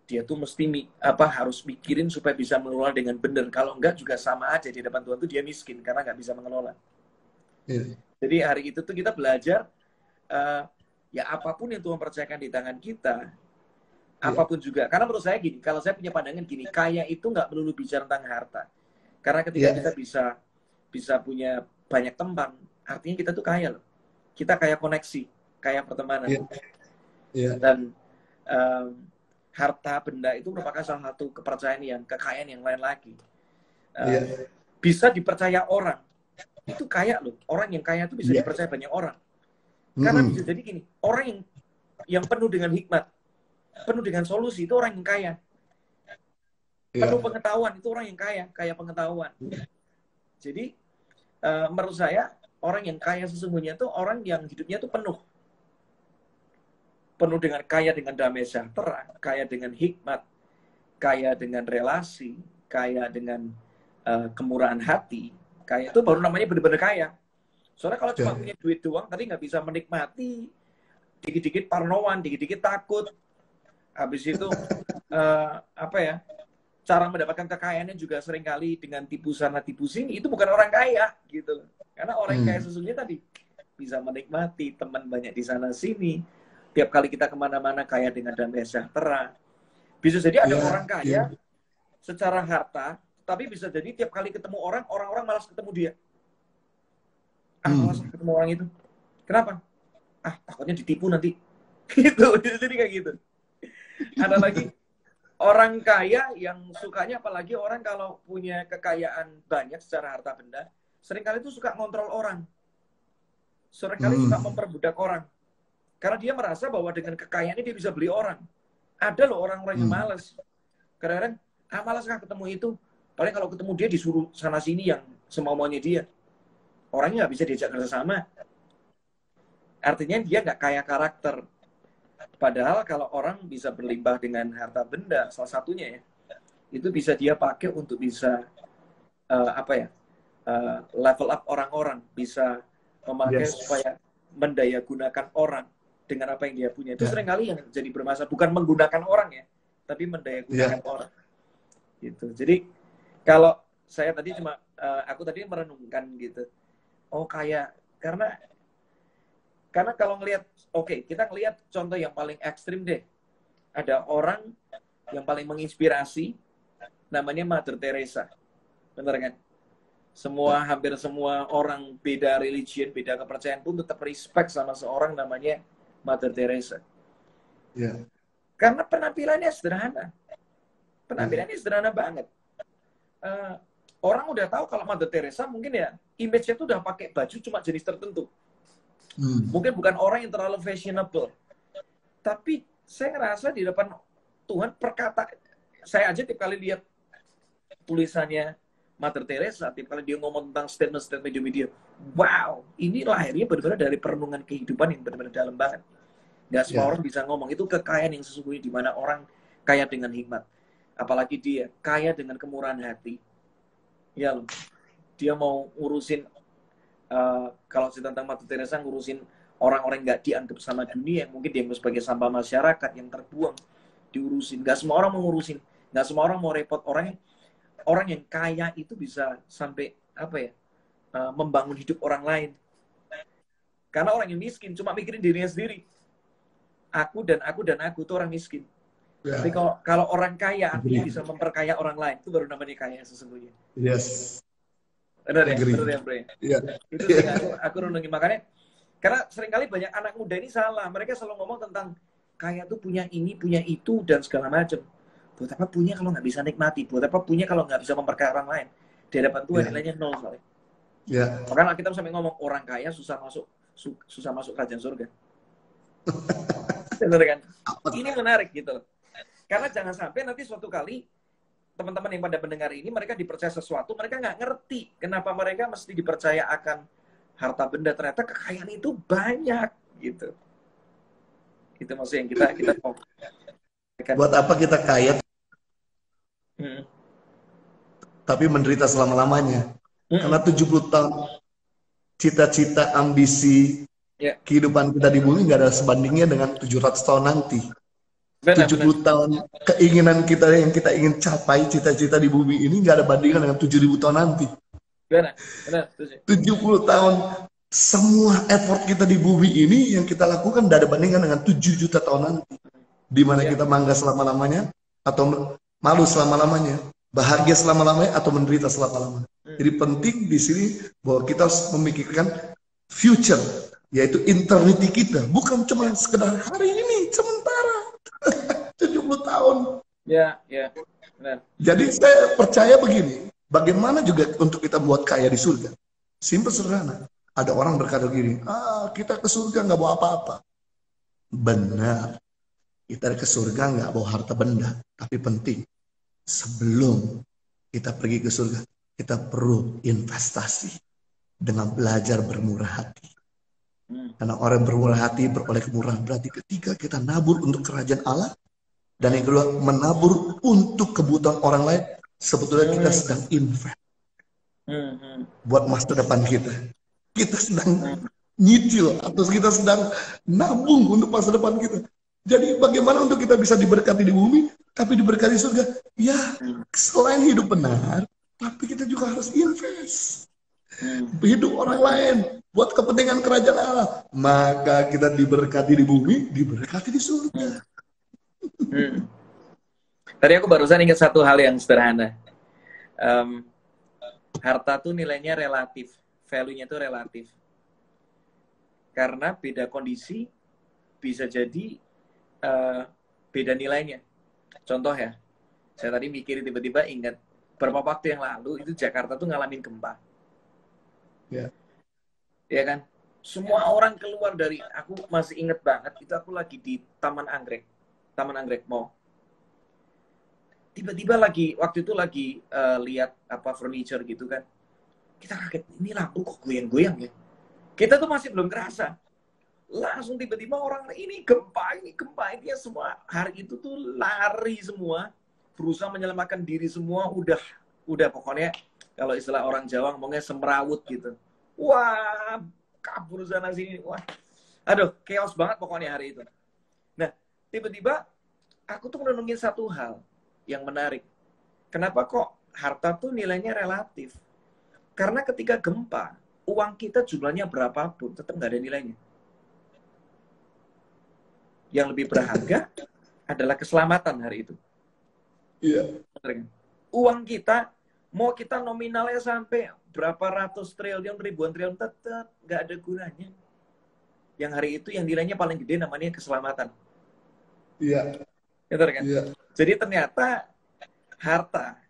dia tuh mesti harus mikirin supaya bisa mengelola dengan benar. Kalau enggak juga sama aja, di depan Tuhan tuh dia miskin karena nggak bisa mengelola. Jadi hari itu tuh kita belajar, ya apapun yang Tuhan percayakan di tangan kita, apapun juga. Karena menurut saya gini, kalau saya punya pandangan gini, kaya itu nggak melulu bicara tentang harta. Karena ketika kita bisa punya banyak teman, artinya kita tuh kaya loh. Kita kaya koneksi, kaya pertemanan. Dan harta benda itu merupakan salah satu kekayaan yang lain lagi. Bisa dipercaya orang, itu kaya loh. Orang yang kaya itu bisa dipercaya banyak orang. Karena bisa jadi gini, orang yang penuh dengan hikmat, penuh dengan solusi, itu orang yang kaya. Penuh pengetahuan, itu orang yang kaya pengetahuan. Jadi menurut saya, orang yang kaya sesungguhnya itu orang yang hidupnya itu penuh dengan kaya dengan damai sejahtera, kaya dengan hikmat, kaya dengan relasi, kaya dengan kemurahan hati. Kaya itu baru namanya benar-benar kaya. Soalnya kalau cuma punya duit doang, tadi nggak bisa menikmati, dikit-dikit parnoan, dikit-dikit takut. Habis itu cara mendapatkan kekayaannya juga seringkali dengan tipu sana tipu sini, itu bukan orang kaya gitu. Karena orang yang kaya sesungguhnya tadi bisa menikmati teman banyak di sana sini. Tiap kali kita kemana-mana kaya dengan damai sejahtera. Bisa jadi ada orang kaya secara harta, tapi bisa jadi tiap kali ketemu orang-orang malas ketemu dia. Malas ketemu orang itu. Kenapa? Takutnya ditipu nanti. Gitu. Jadi kayak gitu. Ada lagi orang kaya yang sukanya, apalagi orang kalau punya kekayaan banyak secara harta benda, seringkali itu suka ngontrol orang. Seringkali suka memperbudak orang. Karena dia merasa bahwa dengan kekayaannya dia bisa beli orang. Ada loh orang-orang yang malas. Kadang-kadang, malas kan ketemu itu. Paling kalau ketemu dia disuruh sana-sini yang semau-maunya dia. Orangnya nggak bisa diajak kerjasama. Artinya dia nggak kaya karakter. Padahal kalau orang bisa berlimpah dengan harta benda, salah satunya ya, itu bisa dia pakai untuk bisa level up orang-orang, bisa memakai supaya mendaya gunakan orang dengan apa yang dia punya. Itu seringkali yang jadi bermasalah, bukan menggunakan orang ya, tapi mendaya gunakan orang. Gitu. Jadi kalau saya tadi cuma aku tadi merenungkan gitu. Oh kayak karena kalau ngelihat, oke, kita ngelihat contoh yang paling ekstrim deh. Ada orang yang paling menginspirasi, namanya Mother Teresa. Bener kan? Hampir semua orang beda religion, beda kepercayaan pun tetap respect sama seorang namanya Mother Teresa. Ya. Karena penampilannya sederhana. Penampilannya sederhana banget. Orang udah tahu kalau Mother Teresa mungkin ya, image-nya tuh udah pakai baju cuma jenis tertentu. Mungkin bukan orang yang terlalu fashionable. Tapi saya ngerasa di depan Tuhan saya aja tiap kali lihat tulisannya Mother Teresa, tiap kali dia ngomong tentang statement-statement di media, wow, ini lahirnya benar-benar dari perenungan kehidupan yang benar-benar dalam banget. Nggak semua orang bisa ngomong, itu kekayaan yang sesungguhnya, di mana orang kaya dengan hikmat. Apalagi dia kaya dengan kemurahan hati. Ya loh, dia mau ngurusin, kalau cerita tentang Mother Teresa, ngurusin orang-orang yang nggak dianggap sama dunia, yang mungkin dianggap sebagai sampah masyarakat, yang terbuang, diurusin. Nggak semua orang mau ngurusin, nggak semua orang mau repot. Orang yang kaya itu bisa sampai membangun hidup orang lain. Karena orang yang miskin cuma mikirin dirinya sendiri. Aku dan aku itu orang miskin. Tapi kalau orang kaya artinya bisa memperkaya orang lain, itu baru namanya kaya sesungguhnya. Yes. Benar ya, Bro. Yeah. Itu sih aku renungin, makanya karena seringkali banyak anak muda ini salah. Mereka selalu ngomong tentang kaya tuh punya ini, punya itu, dan segala macam. Buat apa punya kalau nggak bisa nikmati? Buat apa punya kalau nggak bisa memperkaya orang lain? Di hadapan Tuhan nilainya 0 soalnya. Makanya kita sampai ngomong orang kaya susah masuk kerajaan surga. Benar kan? Ini menarik gitu. Karena jangan sampai nanti suatu kali teman-teman yang pada pendengar ini, mereka dipercaya sesuatu, mereka nggak ngerti kenapa mereka mesti dipercaya akan harta benda. Ternyata kekayaan itu banyak gitu. Itu maksudnya yang kita mau. Buat apa kita kaya tapi menderita selama-lamanya? Karena 70 tahun cita-cita, ambisi, kehidupan kita di bumi nggak ada sebandingnya dengan 700 tahun nanti. 70 tahun keinginan kita yang kita ingin capai, cita-cita di bumi ini nggak ada bandingan dengan 7.000 tahun nanti. Benar. 70 tahun semua effort kita di bumi ini yang kita lakukan nggak ada bandingan dengan 7 juta tahun nanti. Di mana kita mangga selama-lamanya atau malu selama-lamanya, bahagia selama-lamanya atau menderita selama-lamanya. Jadi penting di sini bahwa kita harus memikirkan future, yaitu eternity kita, bukan cuma sekedar hari ini sementara. 70 tahun. Ya, benar. Jadi saya percaya begini, bagaimana juga untuk kita buat kaya di surga? Simpel sederhana. Ada orang berkata gini, kita ke surga nggak bawa apa-apa. Benar. Kita ke surga nggak bawa harta benda, tapi penting sebelum kita pergi ke surga, kita perlu investasi dengan belajar bermurah hati. Karena orang bermurah hati beroleh kemurahan. Berarti ketika kita nabur untuk kerajaan Allah, dan yang kedua menabur untuk kebutuhan orang lain, sebetulnya kita sedang invest buat masa depan kita. Kita sedang nyicil atau kita sedang nabung untuk masa depan kita. Jadi bagaimana untuk kita bisa diberkati di bumi, tapi diberkati di surga? Ya, selain hidup benar, tapi kita juga harus invest. Hidup orang lain, buat kepentingan kerajaan Allah. Maka kita diberkati di bumi, diberkati di surga. Tadi aku barusan ingat satu hal yang sederhana. Harta tuh nilainya relatif, value-nya tuh relatif. Karena beda kondisi, bisa jadi beda nilainya. Contoh ya, saya tadi mikirin tiba-tiba ingat beberapa waktu yang lalu itu Jakarta tuh ngalamin gempa. Ya kan? Semua orang keluar dari, aku masih ingat banget, itu aku lagi di Taman Anggrek Mall. Tiba-tiba waktu itu lagi lihat furniture gitu kan. Kita kaget, ini lampu kok goyang-goyang ya. Kita tuh masih belum kerasa. Langsung tiba-tiba orang ini gempa, dia semua hari itu tuh lari semua, berusaha menyelamatkan diri semua, udah pokoknya kalau istilah orang Jawa ngomongnya semrawut gitu. Wah, kabur sana sini, wah, aduh, chaos banget pokoknya hari itu. Nah, tiba-tiba aku tuh menenungin satu hal yang menarik. Kenapa kok harta tuh nilainya relatif. Karena ketika gempa, uang kita jumlahnya berapapun tetap nggak ada nilainya. Yang lebih berharga adalah keselamatan hari itu. Iya. Uang kita, mau kita nominalnya sampai berapa ratus triliun, ribuan triliun, tetap nggak ada gunanya. Yang hari itu yang nilainya paling gede namanya keselamatan. Iya. Betul kan? Iya. Jadi ternyata harta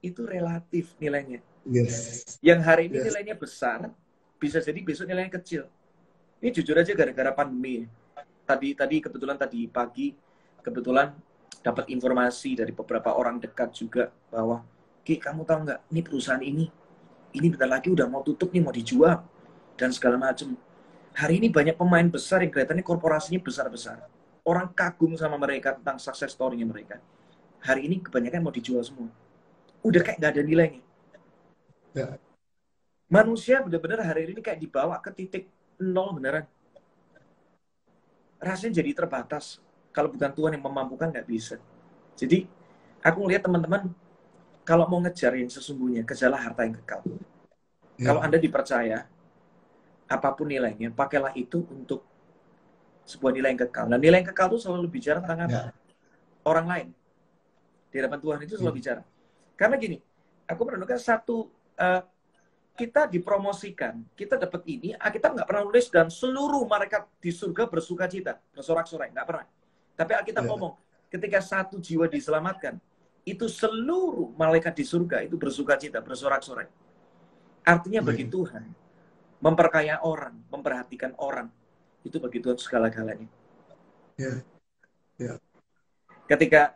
itu relatif nilainya. Yes. Yang hari ini nilainya besar, bisa jadi besok nilainya kecil. Ini jujur aja gara-gara pandemi. Tadi kebetulan tadi pagi kebetulan dapat informasi dari beberapa orang dekat juga bahwa, Ki, kamu tahu nggak, ini perusahaan ini bentar lagi udah mau tutup nih, mau dijual dan segala macam. Hari ini banyak pemain besar yang kelihatannya korporasinya besar-besar. Orang kagum sama mereka tentang success story-nya mereka. Hari ini kebanyakan mau dijual semua. Udah kayak nggak ada nilainya. Ya. Manusia benar-benar hari ini kayak dibawa ke titik nol beneran. Rasanya jadi terbatas. Kalau bukan Tuhan yang memampukan, nggak bisa. Jadi, aku ngelihat teman-teman, kalau mau ngejar yang sesungguhnya, kejarlah harta yang kekal. Ya. Kalau Anda dipercaya, apapun nilainya, pakailah itu untuk sebuah nilai yang kekal. Dan nilai yang kekal itu selalu bicara tentang apa? Orang lain. Di hadapan Tuhan itu selalu bicara. Karena gini, aku menemukan satu, kita dipromosikan, kita dapat ini, Alkitab nggak pernah nulis dan seluruh malaikat di surga bersuka cita, bersorak-sorai, nggak pernah. Tapi Alkitab ngomong, ketika satu jiwa diselamatkan, itu seluruh malaikat di surga itu bersuka cita, bersorak-sorai. Artinya bagi Tuhan, memperkaya orang, memperhatikan orang, itu bagi Tuhan segala-galanya. Ketika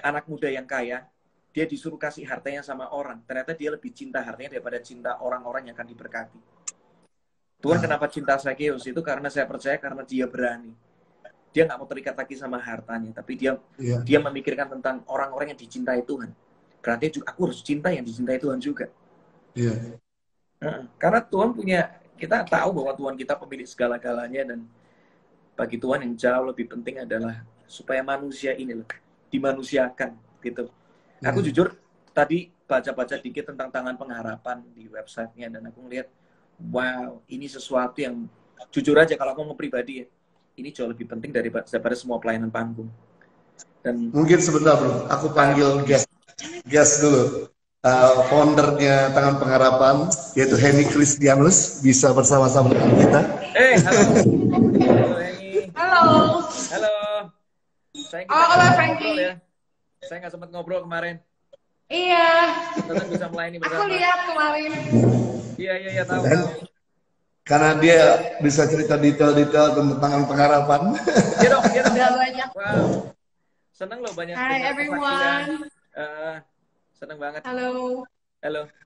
anak muda yang kaya, dia disuruh kasih hartanya sama orang. Ternyata dia lebih cinta hartanya daripada cinta orang-orang yang akan diberkati. Tuhan kenapa cinta Zakeus? Itu karena saya percaya karena dia berani. Dia nggak mau terikat lagi sama hartanya. Tapi dia memikirkan tentang orang-orang yang dicintai Tuhan. Berarti aku harus cinta yang dicintai Tuhan juga. Karena Tuhan punya, kita tahu bahwa Tuhan kita pemilik segala-galanya. Dan bagi Tuhan yang jauh lebih penting adalah supaya manusia ini loh, dimanusiakan gitu. Aku jujur tadi baca-baca dikit tentang tangan pengharapan di websitenya dan aku ngeliat, wow, ini sesuatu yang jujur aja kalau aku mau pribadi ya, ini jauh lebih penting daripada semua pelayanan panggung. Dan mungkin sebentar bro, aku panggil guest dulu, foundernya Tangan Pengharapan yaitu Henny Christianus bisa bersama-sama dengan kita. Halo. Halo Henny. Halo. Halo. Halo Frankie. Ya. Saya nggak sempat ngobrol kemarin. Iya. Tetap bisa melayani bersama. Aku lihat kemarin. Iya, tahu. Karena dia bisa cerita detail-detail tentang Tangan Pengharapan. Iya dong. Udah banyak. Wow. Seneng loh banyak. Hi everyone. Seneng banget. Halo.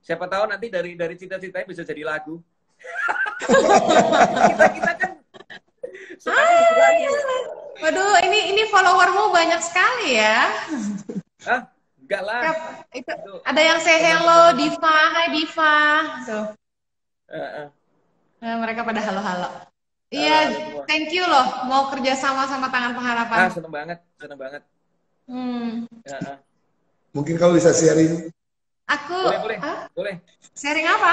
Siapa tahu nanti dari cita-citanya bisa jadi lagu. kita kan. Waduh, ini followermu banyak sekali ya. Enggak lah. Ada yang say hello, Diva. Hai Diva. Tuh. Mereka pada halo-halo. Iya, thank you loh mau kerja sama Tangan Pengharapan. Seneng banget. Mungkin kau bisa sharing. Aku boleh. Sharing apa?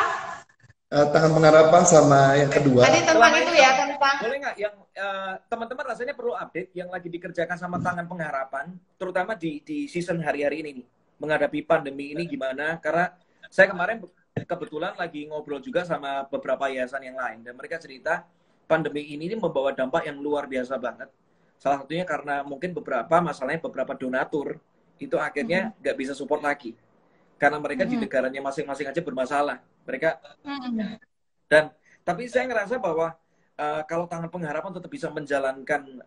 Tangan Pengharapan sama yang kedua. Tadi tentang itu ya, tentang. Boleh nggak yang teman-teman rasanya perlu update yang lagi dikerjakan sama Tangan Pengharapan, terutama di season hari-hari ini nih, menghadapi pandemi ini gimana? Karena saya kemarin kebetulan lagi ngobrol juga sama beberapa yayasan yang lain dan mereka cerita pandemi ini membawa dampak yang luar biasa banget. Salah satunya karena mungkin beberapa donatur itu akhirnya nggak bisa support lagi karena mereka di negaranya masing-masing aja bermasalah. Mereka tapi saya ngerasa bahwa kalau Tangan Pengharapan tetap bisa menjalankan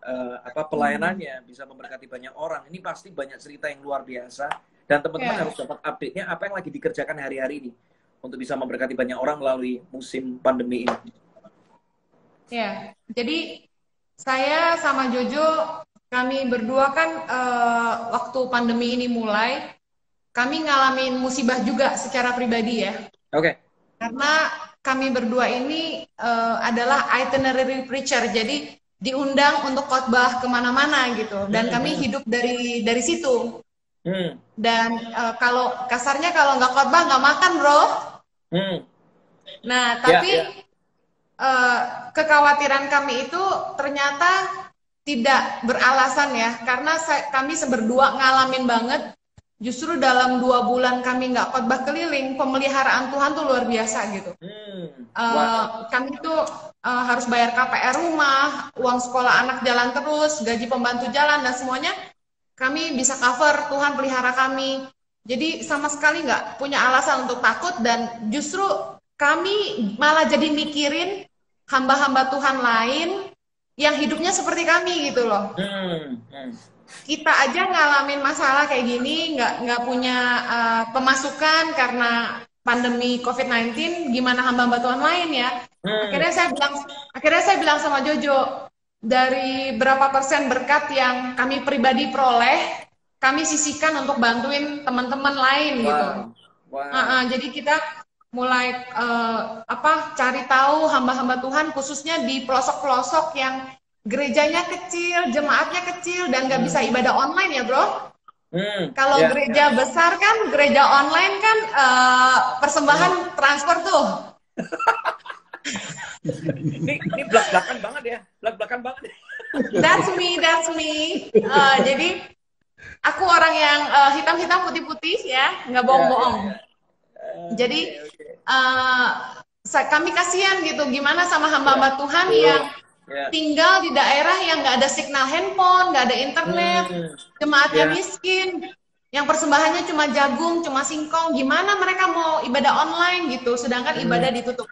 pelayanannya, bisa memberkati banyak orang, ini pasti banyak cerita yang luar biasa dan teman-teman harus dapat update-nya apa yang lagi dikerjakan hari-hari ini untuk bisa memberkati banyak orang melalui musim pandemi ini. Ya, jadi saya sama Jojo, kami berdua kan waktu pandemi ini mulai, kami ngalamin musibah juga secara pribadi ya. Oke. Karena kami berdua ini adalah itinerary preacher, jadi diundang untuk khotbah kemana-mana gitu, dan kami hidup dari situ. Dan kalau kasarnya kalau nggak khotbah nggak makan, bro. Nah, tapi kekhawatiran kami itu ternyata tidak beralasan ya, karena kami seberdua ngalamin banget. Justru dalam 2 bulan kami nggak khotbah keliling, pemeliharaan Tuhan tuh luar biasa gitu. Kami tuh harus bayar KPR rumah, uang sekolah anak jalan terus, gaji pembantu jalan, dan semuanya kami bisa cover. Tuhan pelihara kami. Jadi sama sekali nggak punya alasan untuk takut, dan justru kami malah jadi mikirin hamba-hamba Tuhan lain yang hidupnya seperti kami gitu loh. Kita aja ngalamin masalah kayak gini, nggak punya pemasukan karena pandemi COVID-19, gimana hamba-hamba Tuhan lain ya. Akhirnya saya bilang sama Jojo, dari berapa persen berkat yang kami pribadi peroleh, kami sisihkan untuk bantuin teman-teman lain gitu. Jadi kita mulai cari tahu hamba-hamba Tuhan, khususnya di pelosok-pelosok yang gerejanya kecil, jemaatnya kecil, dan nggak bisa ibadah online ya, bro. Kalau gereja besar kan, gereja online kan persembahan transfer tuh. ini belak-belakan banget ya, belak-belakan banget. That's me. Jadi aku orang yang hitam-hitam putih-putih ya, nggak bohong-bohong. Jadi kami kasihan gitu, gimana sama hamba-hamba Tuhan yang tinggal di daerah yang nggak ada signal handphone, nggak ada internet, jemaatnya miskin, yang persembahannya cuma jagung, cuma singkong, gimana mereka mau ibadah online gitu, sedangkan ibadah ditutup.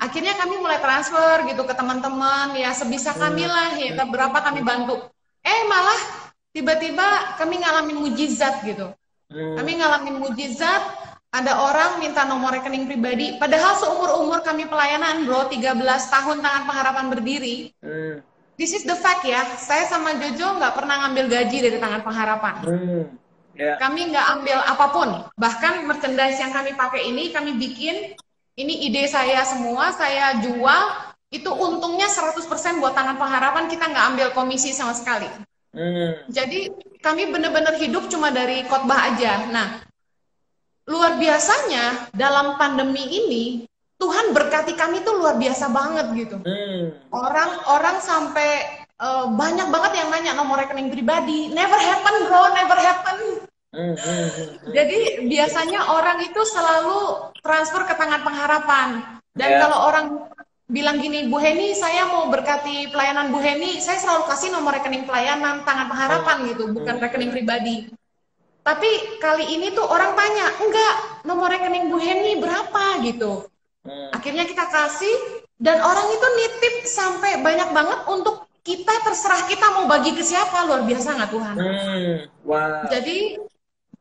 Akhirnya kami mulai transfer gitu ke teman-teman, ya sebisa kami lah, ya berapa kami bantu. Malah tiba-tiba kami ngalamin mujizat gitu. Kami ngalamin mujizat, ada orang minta nomor rekening pribadi, padahal seumur-umur kami pelayanan, bro, 13 tahun Tangan Pengharapan berdiri. This is the fact ya, saya sama Jojo nggak pernah ngambil gaji dari Tangan Pengharapan. Kami nggak ambil apapun, bahkan merchandise yang kami pakai ini, kami bikin, ini ide saya semua, saya jual, itu untungnya 100% buat Tangan Pengharapan, kita nggak ambil komisi sama sekali. Jadi kami benar-benar hidup cuma dari khotbah aja. Nah, luar biasanya dalam pandemi ini Tuhan berkati kami tuh luar biasa banget gitu. Orang sampai banyak banget yang nanya nomor rekening pribadi. Never happen, bro, never happen. Jadi biasanya orang itu selalu transfer ke Tangan Pengharapan. Dan kalau orang bilang gini, Bu Heni, saya mau berkati pelayanan Bu Heni, saya selalu kasih nomor rekening pelayanan Tangan Pengharapan gitu, bukan rekening pribadi. Tapi kali ini tuh orang tanya, enggak, nomor rekening Bu Heni berapa gitu. Akhirnya kita kasih, dan orang itu nitip sampai banyak banget untuk kita, terserah kita mau bagi ke siapa. Luar biasa nggak Tuhan? Jadi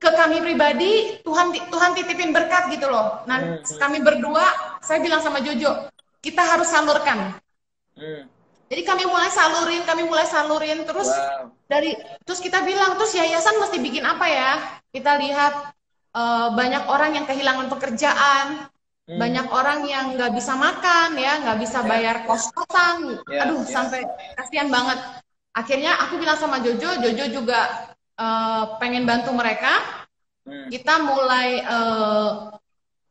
ke kami pribadi, Tuhan titipin berkat gitu loh. Nah, kami berdua, saya bilang sama Jojo, kita harus salurkan. Jadi kami mulai salurin terus terus kita bilang, terus yayasan mesti bikin apa ya? Kita lihat banyak orang yang kehilangan pekerjaan, banyak orang yang nggak bisa makan ya, nggak bisa bayar kos-kosan, sampai kasihan banget. Akhirnya aku bilang sama Jojo juga pengen bantu mereka. Kita mulai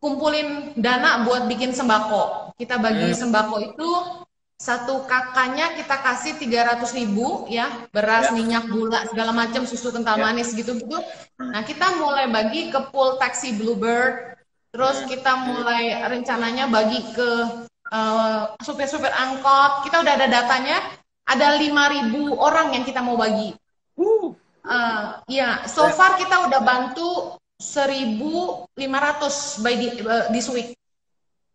kumpulin dana buat bikin sembako. Kita bagi sembako itu, satu kakaknya kita kasih 300.000 ya, beras, minyak, gula, segala macam, susu kental manis gitu-gitu. Nah, kita mulai bagi ke pool taksi Bluebird, terus kita mulai rencananya bagi ke supir-supir angkot. Kita udah ada datanya, ada 5.000 orang yang kita mau bagi. So far kita udah bantu 1.500 by this week.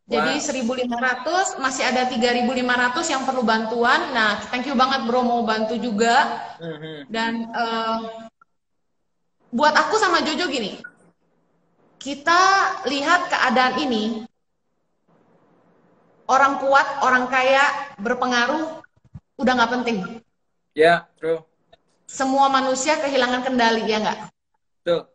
Jadi 1.500, masih ada 3.500 yang perlu bantuan. Nah, thank you banget bro mau bantu juga. Dan buat aku sama Jojo gini, kita lihat keadaan ini, orang kuat, orang kaya, berpengaruh, udah nggak penting. Ya, true. Semua manusia kehilangan kendali, ya nggak? Tuh,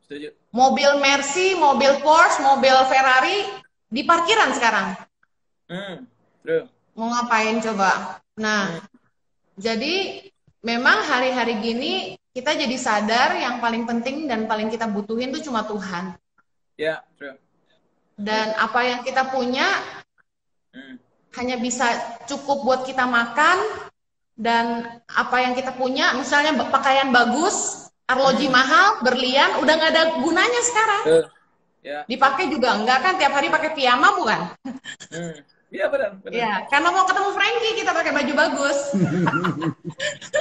setuju. Mobil Mercy, mobil Porsche, mobil Ferrari, di parkiran sekarang. Mau ngapain coba? Nah, jadi memang hari-hari gini kita jadi sadar yang paling penting dan paling kita butuhin tuh cuma Tuhan. Ya, true. Dan apa yang kita punya hanya bisa cukup buat kita makan, dan apa yang kita punya, misalnya pakaian bagus, arloji mahal, berlian, udah nggak ada gunanya sekarang. Dipakai juga enggak kan, tiap hari pakai piyama bukan? Iya benar. Ya, karena mau ketemu Frankie kita pakai baju bagus.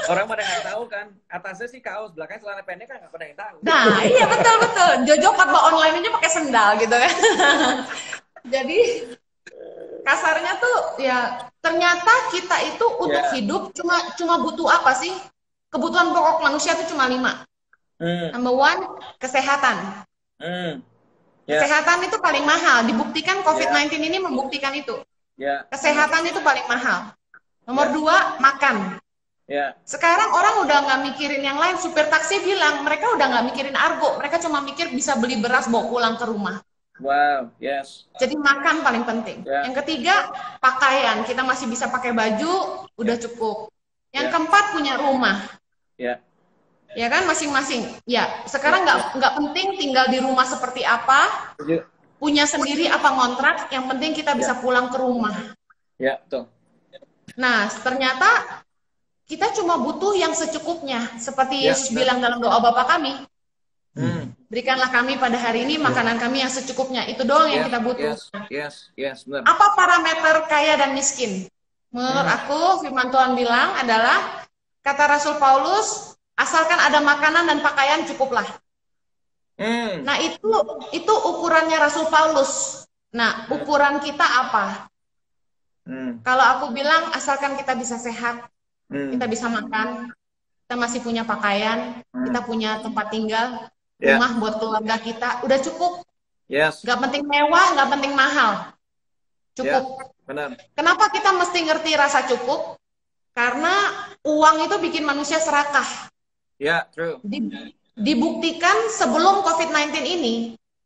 Orang pada nggak tahu kan, atasnya sih kaos, belakangnya celana pendek kan nggak pada yang tahu. Nah, iya betul. Jojo khotbah online aja pakai sendal gitu kan. Jadi kasarnya tuh ya, ternyata kita itu untuk hidup cuma butuh apa sih? Kebutuhan pokok manusia itu cuma 5. Number 1, kesehatan. Kesehatan itu paling mahal. Dibuktikan COVID-19 ini membuktikan itu. Kesehatan itu paling mahal. Nomor 2, makan. Sekarang orang udah nggak mikirin yang lain. Supir taksi bilang mereka udah nggak mikirin argo. Mereka cuma mikir bisa beli beras bawa pulang ke rumah. Wow, yes. Jadi makan paling penting. Yang ketiga, pakaian. Kita masih bisa pakai baju, udah cukup. Yang keempat, punya rumah. Ya kan, masing-masing. Ya, sekarang nggak penting tinggal di rumah seperti apa, punya sendiri apa ngontrak, yang penting kita bisa pulang ke rumah. Ya, betul. Nah, ternyata kita cuma butuh yang secukupnya. Seperti Yesus bilang dalam doa Bapa kami. Berikanlah kami pada hari ini makanan kami yang secukupnya. Itu doang yang kita butuh. Yes, benar. Apa parameter kaya dan miskin? Menurut aku, firman Tuhan bilang adalah, kata Rasul Paulus, asalkan ada makanan dan pakaian cukuplah. Nah, itu ukurannya Rasul Paulus. Nah, ukuran kita apa? Kalau aku bilang, asalkan kita bisa sehat, kita bisa makan, kita masih punya pakaian, kita punya tempat tinggal, rumah buat keluarga kita, udah cukup. Gak penting mewah, gak penting mahal. Cukup. Benar. Kenapa kita mesti ngerti rasa cukup? Karena uang itu bikin manusia serakah. True. Dibuktikan sebelum COVID-19 ini,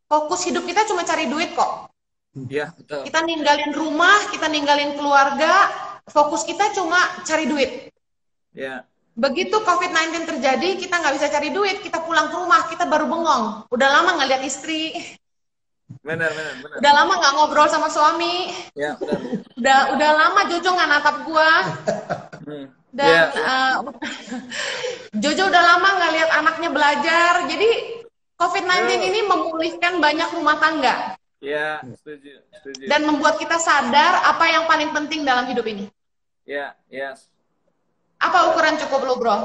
fokus hidup kita cuma cari duit kok. Betul. Kita ninggalin rumah, kita ninggalin keluarga, fokus kita cuma cari duit. Begitu COVID-19 terjadi, kita nggak bisa cari duit, kita pulang ke rumah, kita baru bengong. Udah lama nggak lihat istri. Benar. Udah lama nggak ngobrol sama suami. Benar. Udah lama Jojo nggak natap gua. Dan Jojo udah lama nggak lihat anaknya belajar. Jadi COVID-19 ini memulihkan banyak rumah tangga. Setuju. Dan membuat kita sadar apa yang paling penting dalam hidup ini. Apa ukuran cukup lo, bro?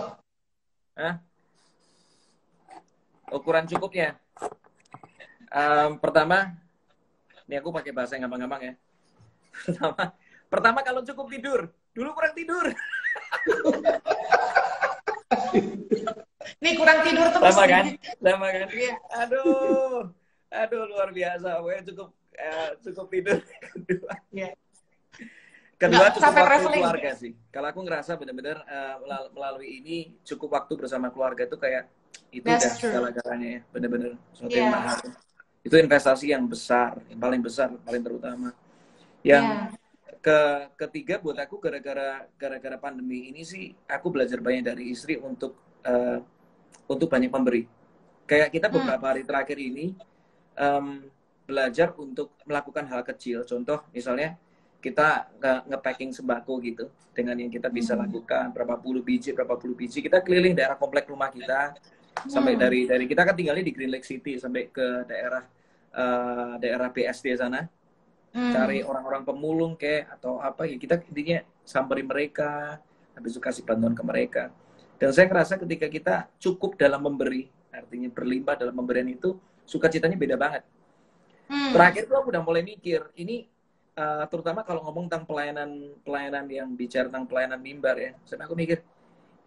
Ukuran cukupnya? Pertama, ini aku pakai bahasa yang gampang-gampang ya. Pertama kalau cukup tidur. Dulu kurang tidur. Nih kurang tidur terus. Sama kan? Aduh luar biasa. Cukup tidur. Kedua cukup waktu keluarga sih. Kalau aku ngerasa benar-benar melalui ini cukup waktu bersama keluarga itu kayak itu udah segala-galanya ya. Benar-benar sesuatu yang mahal. Itu investasi yang besar, yang paling besar, paling terutama. Yang ketiga buat aku gara-gara pandemi ini sih aku belajar banyak dari istri untuk banyak memberi. Kayak kita beberapa hari terakhir ini belajar untuk melakukan hal kecil. Contoh misalnya kita nge-packing sembako gitu dengan yang kita bisa lakukan berapa puluh biji kita keliling daerah komplek rumah kita sampai dari kita kan tinggalnya di Green Lake City sampai ke daerah BSD sana. Cari orang-orang pemulung atau apa ya, kita intinya samperin mereka, habis itu kasih bantuan ke mereka. Dan saya ngerasa ketika kita cukup dalam memberi, artinya berlimpah dalam pemberian itu, sukacitanya beda banget. Terakhir tuh aku udah mulai mikir, ini terutama kalau ngomong tentang pelayanan yang bicara tentang pelayanan mimbar ya, sampai aku mikir,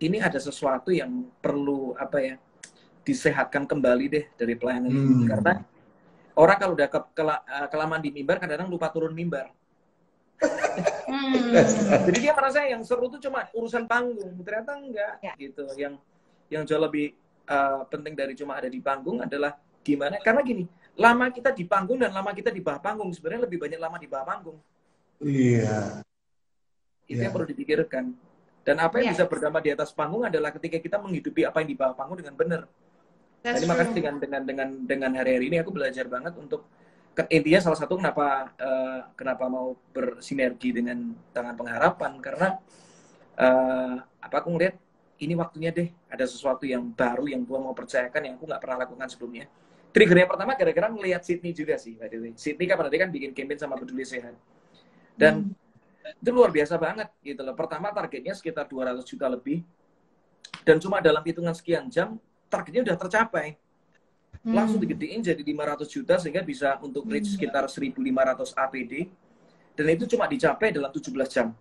ini ada sesuatu yang perlu disehatkan kembali deh dari pelayanan ini. Karena orang kalau udah kelamaan di mimbar, kadang-kadang lupa turun mimbar. Jadi dia merasa yang seru itu cuma urusan panggung, ternyata enggak gitu. Yang jauh lebih penting dari cuma ada di panggung adalah gimana? Karena gini, lama kita di panggung dan lama kita di bawah panggung sebenarnya lebih banyak lama di bawah panggung. Iya. Itu yang perlu dipikirkan. Dan apa yang Iya. bisa berdampak di atas panggung adalah ketika kita menghidupi apa yang di bawah panggung dengan benar. That's Jadi makanya true. dengan hari-hari ini aku belajar banget untuk intinya salah satu kenapa mau bersinergi dengan Tangan Pengharapan karena aku ngeliat ini waktunya deh ada sesuatu yang baru yang Tuhan mau percayakan yang aku nggak pernah lakukan sebelumnya. Triggernya pertama gara-gara ngelihat Sydney juga sih, by the way. Sydney kapan tadi kan bikin campaign sama Peduli Sehat. Dan itu luar biasa banget gitu loh. Pertama targetnya sekitar 200 juta lebih. Dan cuma dalam hitungan sekian jam targetnya udah tercapai. Langsung digedein jadi 500 juta sehingga bisa untuk reach sekitar 1.500 APD. Dan itu cuma dicapai dalam 17 jam.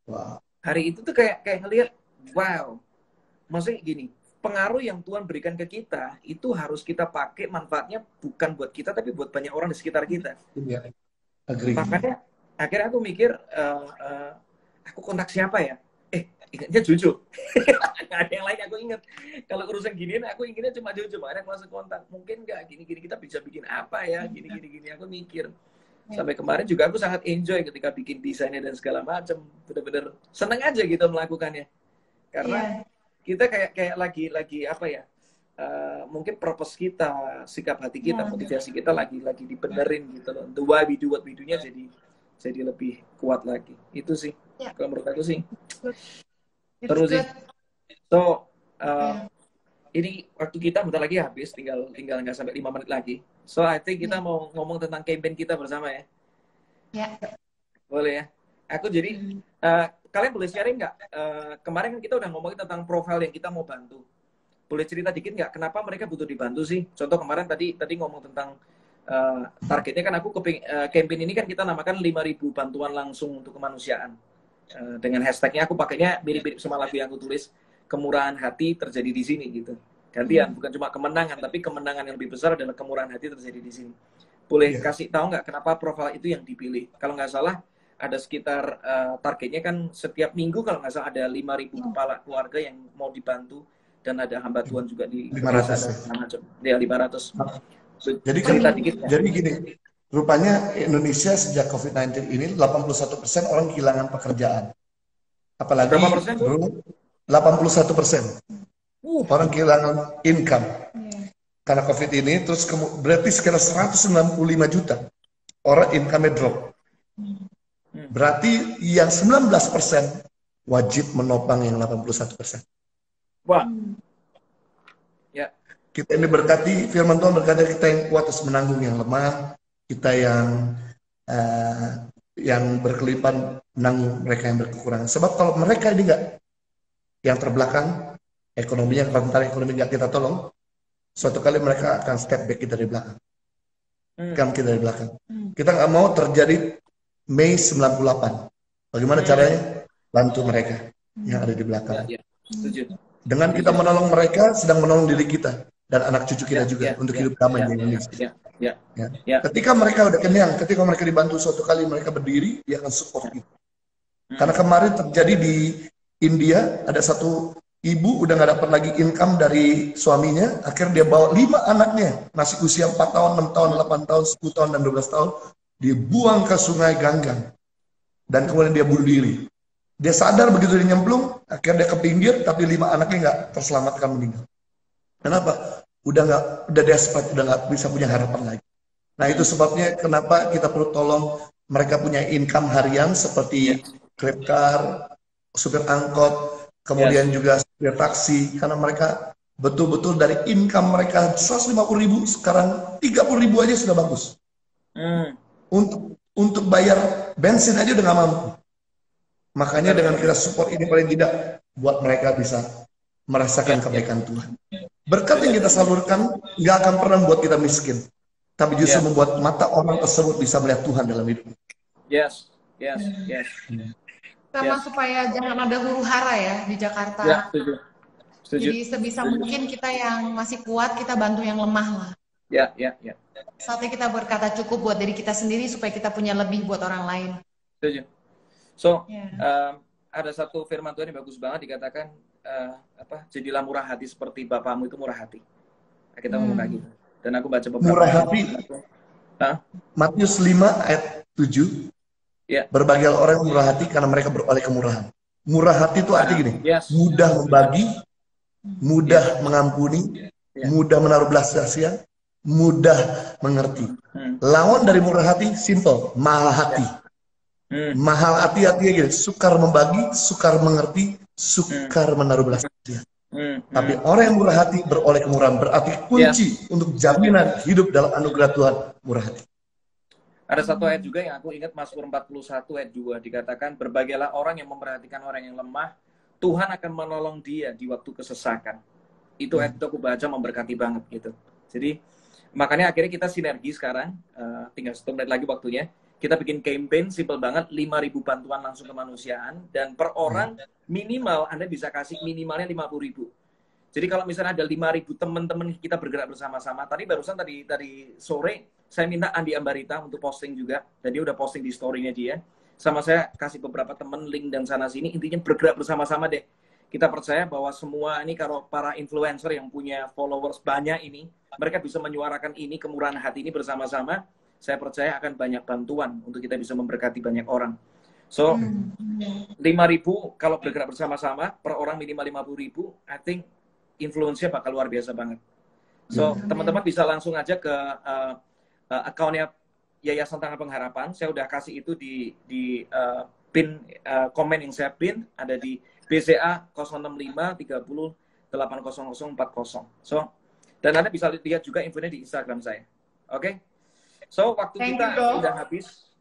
Wow. Hari itu tuh kayak ngelihat, wow. Maksudnya gini, pengaruh yang Tuhan berikan ke kita itu harus kita pakai manfaatnya bukan buat kita tapi buat banyak orang di sekitar kita. Iya. Agree. Makanya akhirnya aku mikir aku kontak siapa ya? Ingatnya Jojo. Nggak ada yang lain aku ingat. Kalau urusan ginian aku ingatnya cuma Jojo. Makanya aku langsung kontak. Mungkin nggak gini-gini kita bisa bikin apa ya? Gini-gini aku mikir. Sampai kemarin juga aku sangat enjoy ketika bikin desainnya dan segala macam. Bener-bener seneng aja gitu melakukannya. Karena kita kayak lagi apa ya? Mungkin purpose kita, sikap hati kita, motivasi kita lagi dibenerin gitu loh. The why we do what we do-nya jadi lebih kuat lagi. Itu sih. Kalau menurut aku sih. Terus sih. So, ini waktu kita bentar lagi habis, tinggal nggak sampai 5 menit lagi. So, I think kita mau ngomong tentang campaign kita bersama ya. Ya. Boleh ya. Aku jadi, kalian boleh sharing nggak? Kemarin kan kita udah ngomongin tentang profil yang kita mau bantu. Boleh cerita dikit nggak? Kenapa mereka butuh dibantu sih? Contoh kemarin tadi ngomong tentang targetnya kan aku campaign ini kan kita namakan 5.000 bantuan langsung untuk kemanusiaan. Dengan hashtagnya aku pakainya mirip-mirip sama lagu yang aku tulis, kemurahan hati terjadi di sini gitu. Gantian, bukan cuma kemenangan, tapi kemenangan yang lebih besar adalah kemurahan hati terjadi di sini. Boleh kasih tahu nggak kenapa profil itu yang dipilih? Kalau nggak salah ada sekitar targetnya kan setiap minggu kalau nggak salah ada 5.000 kepala keluarga yang mau dibantu dan ada hamba Tuhan juga di 500 ya 500. Jadi jadi gini, rupanya Indonesia sejak COVID-19 ini 81% orang kehilangan pekerjaan. Apalagi berapa persen? 81% orang kehilangan income karena COVID ini. Terus berarti sekitar 195 juta orang income-nya drop. Berarti yang 19% wajib menopang yang 81%. Wah. Ya. Kita ini berkati, firman Tuhan berkata kita yang kuat terus menanggung yang lemah, kita yang berkelipan menanggung mereka yang berkekurangan. Sebab kalau mereka ini enggak, yang terbelakang, ekonominya, kalau ekonomi enggak kita tolong, suatu kali mereka akan step back kita dari belakang. Kita dari belakang. Kita nggak mau terjadi Mei 98. Bagaimana caranya? Bantu mereka yang ada di belakang. Ya. Setuju. Dengan kita menolong mereka, sedang menolong diri kita dan anak cucu kita juga untuk hidup damai di Indonesia. Ketika mereka udah kenyang, ketika mereka dibantu suatu kali mereka berdiri, dia akan support itu. Karena kemarin terjadi di India, ada satu ibu udah nggak dapat lagi income dari suaminya, akhirnya dia bawa 5 anaknya, masih usia 4 tahun, 6 tahun, 8 tahun, 10 tahun, dan 12 tahun, dibuang ke sungai Ganggang. Dan kemudian dia bunuh diri. Dia sadar begitu dia nyemplung, akhirnya dia ke pinggir, tapi 5 anaknya nggak terselamatkan meninggal. Kenapa? Udah desperate, udah nggak bisa punya harapan lagi. Nah itu sebabnya kenapa kita perlu tolong mereka punya income harian seperti Grab car, supir angkot, kemudian juga supir taksi, karena mereka betul-betul dari income mereka 150.000, sekarang 30.000 aja sudah bagus. Untuk bayar bensin aja udah nggak mampu. Makanya dengan kita support ini paling tidak buat mereka bisa merasakan kebaikan Tuhan. Berkat yang kita salurkan nggak akan pernah membuat kita miskin, tapi justru membuat mata orang tersebut bisa melihat Tuhan dalam hidup. Yes. Sama supaya jangan ada huru hara ya di Jakarta. Ya, setuju. Jadi sebisa mungkin kita yang masih kuat kita bantu yang lemah lah. Ya. Saatnya kita berkata cukup buat diri kita sendiri supaya kita punya lebih buat orang lain. Setuju. So, ada satu firman Tuhan yang bagus banget dikatakan jadilah murah hati seperti Bapamu itu murah hati. Kita ngomong kayak gitu. Dan aku baca beberapa murah hati. Matius 5 ayat 7. Berbahagialah orang yang murah hati karena mereka beroleh kemurahan. Murah hati itu arti gini, mudah membagi, mudah mengampuni, mudah menaruh belas kasihan, mudah mengerti. Lawan dari murah hati, simple, mahal hati. Mahal hati artinya gini, sukar membagi, sukar mengerti, sukar menaruh belas kasihan. Tapi orang yang murah hati beroleh kemurahan, berarti kunci untuk jaminan hidup dalam anugerah Tuhan, murah hati. Ada satu ayat juga yang aku ingat, Mazmur 41 ayat 2, dikatakan, berbahagialah orang yang memperhatikan orang yang lemah, Tuhan akan menolong dia di waktu kesesakan. Itu ayat itu aku baca memberkati banget gitu. Jadi makanya akhirnya kita sinergi sekarang, tinggal 1 menit lagi waktunya, kita bikin campaign simple banget, 5.000 bantuan langsung kemanusiaan, dan per orang minimal Anda bisa kasih minimalnya 50.000. Jadi kalau misalnya ada 5.000 teman-teman kita bergerak bersama-sama, tadi sore saya minta Andi Ambarita untuk posting juga, dan dia udah posting di story-nya dia. Sama saya kasih beberapa teman link dan sana-sini, intinya bergerak bersama-sama deh. Kita percaya bahwa semua ini, kalau para influencer yang punya followers banyak ini, mereka bisa menyuarakan ini, kemurahan hati ini bersama-sama, saya percaya akan banyak bantuan untuk kita bisa memberkati banyak orang. So, 5.000 kalau bergerak bersama-sama, per orang minimal 50.000, I think influence-nya bakal luar biasa banget. So, teman-teman bisa langsung aja ke akunnya Yayasan Tangga Pengharapan. Saya udah kasih itu di pin komen yang saya pin, ada di BCA 065 30 80040. So, dan Anda bisa lihat juga infonya di Instagram saya. Oke? So, waktu kita udah habis.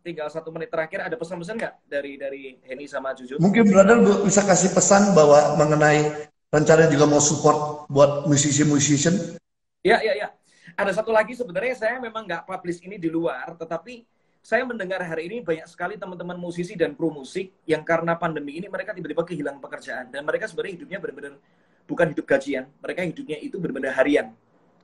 Tinggal 1 menit terakhir. Ada pesan-pesan nggak dari Henny sama Juju? Mungkin brother bisa kasih pesan bahwa mengenai rencana juga mau support buat musisi-musician. Ya. Ada satu lagi, sebenarnya saya memang nggak publish ini di luar, tetapi saya mendengar hari ini banyak sekali teman-teman musisi dan kru musik yang karena pandemi ini mereka tiba-tiba kehilangan pekerjaan, dan mereka sebenarnya hidupnya benar-benar bukan hidup gajian, mereka hidupnya itu benar-benar harian.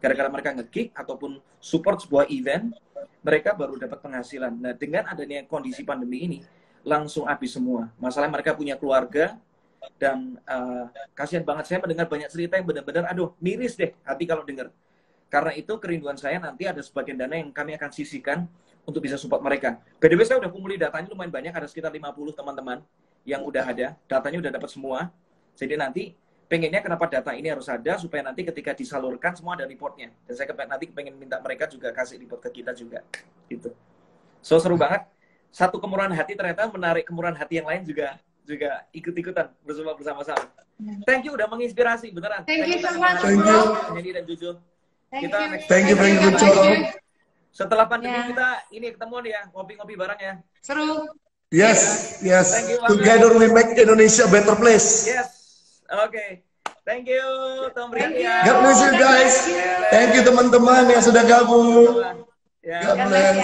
Gara-gara mereka nge-gig ataupun support sebuah event, mereka baru dapat penghasilan. Nah, dengan adanya kondisi pandemi ini, langsung habis semua. Masalah mereka punya keluarga, dan kasihan banget. Saya mendengar banyak cerita yang benar-benar, aduh, miris deh hati kalau dengar. Karena itu kerinduan saya nanti ada sebagian dana yang kami akan sisihkan untuk bisa support mereka. By the way, saya udah kumpulin datanya lumayan banyak, ada sekitar 50 teman-teman yang udah ada, datanya udah dapat semua. Jadi nanti pengennya kenapa data ini harus ada, supaya nanti ketika disalurkan semua ada reportnya. Dan saya nanti pengen minta mereka juga kasih report ke kita juga. Gitu. So, seru banget. Satu kemurahan hati ternyata menarik kemurahan hati yang lain juga ikut-ikutan bersama-sama. Thank you udah menginspirasi, beneran. Thank you so much, bro. Henny dan Juju. Thank you. Setelah pandemi kita ini ketemuan ya, ngopi-ngopi bareng ya. Seru. Yes. Together we make Indonesia a better place. Yes. Okay. Thank you, Tom Brian. God bless you guys. Thank you teman-teman yang sudah gabung. God bless.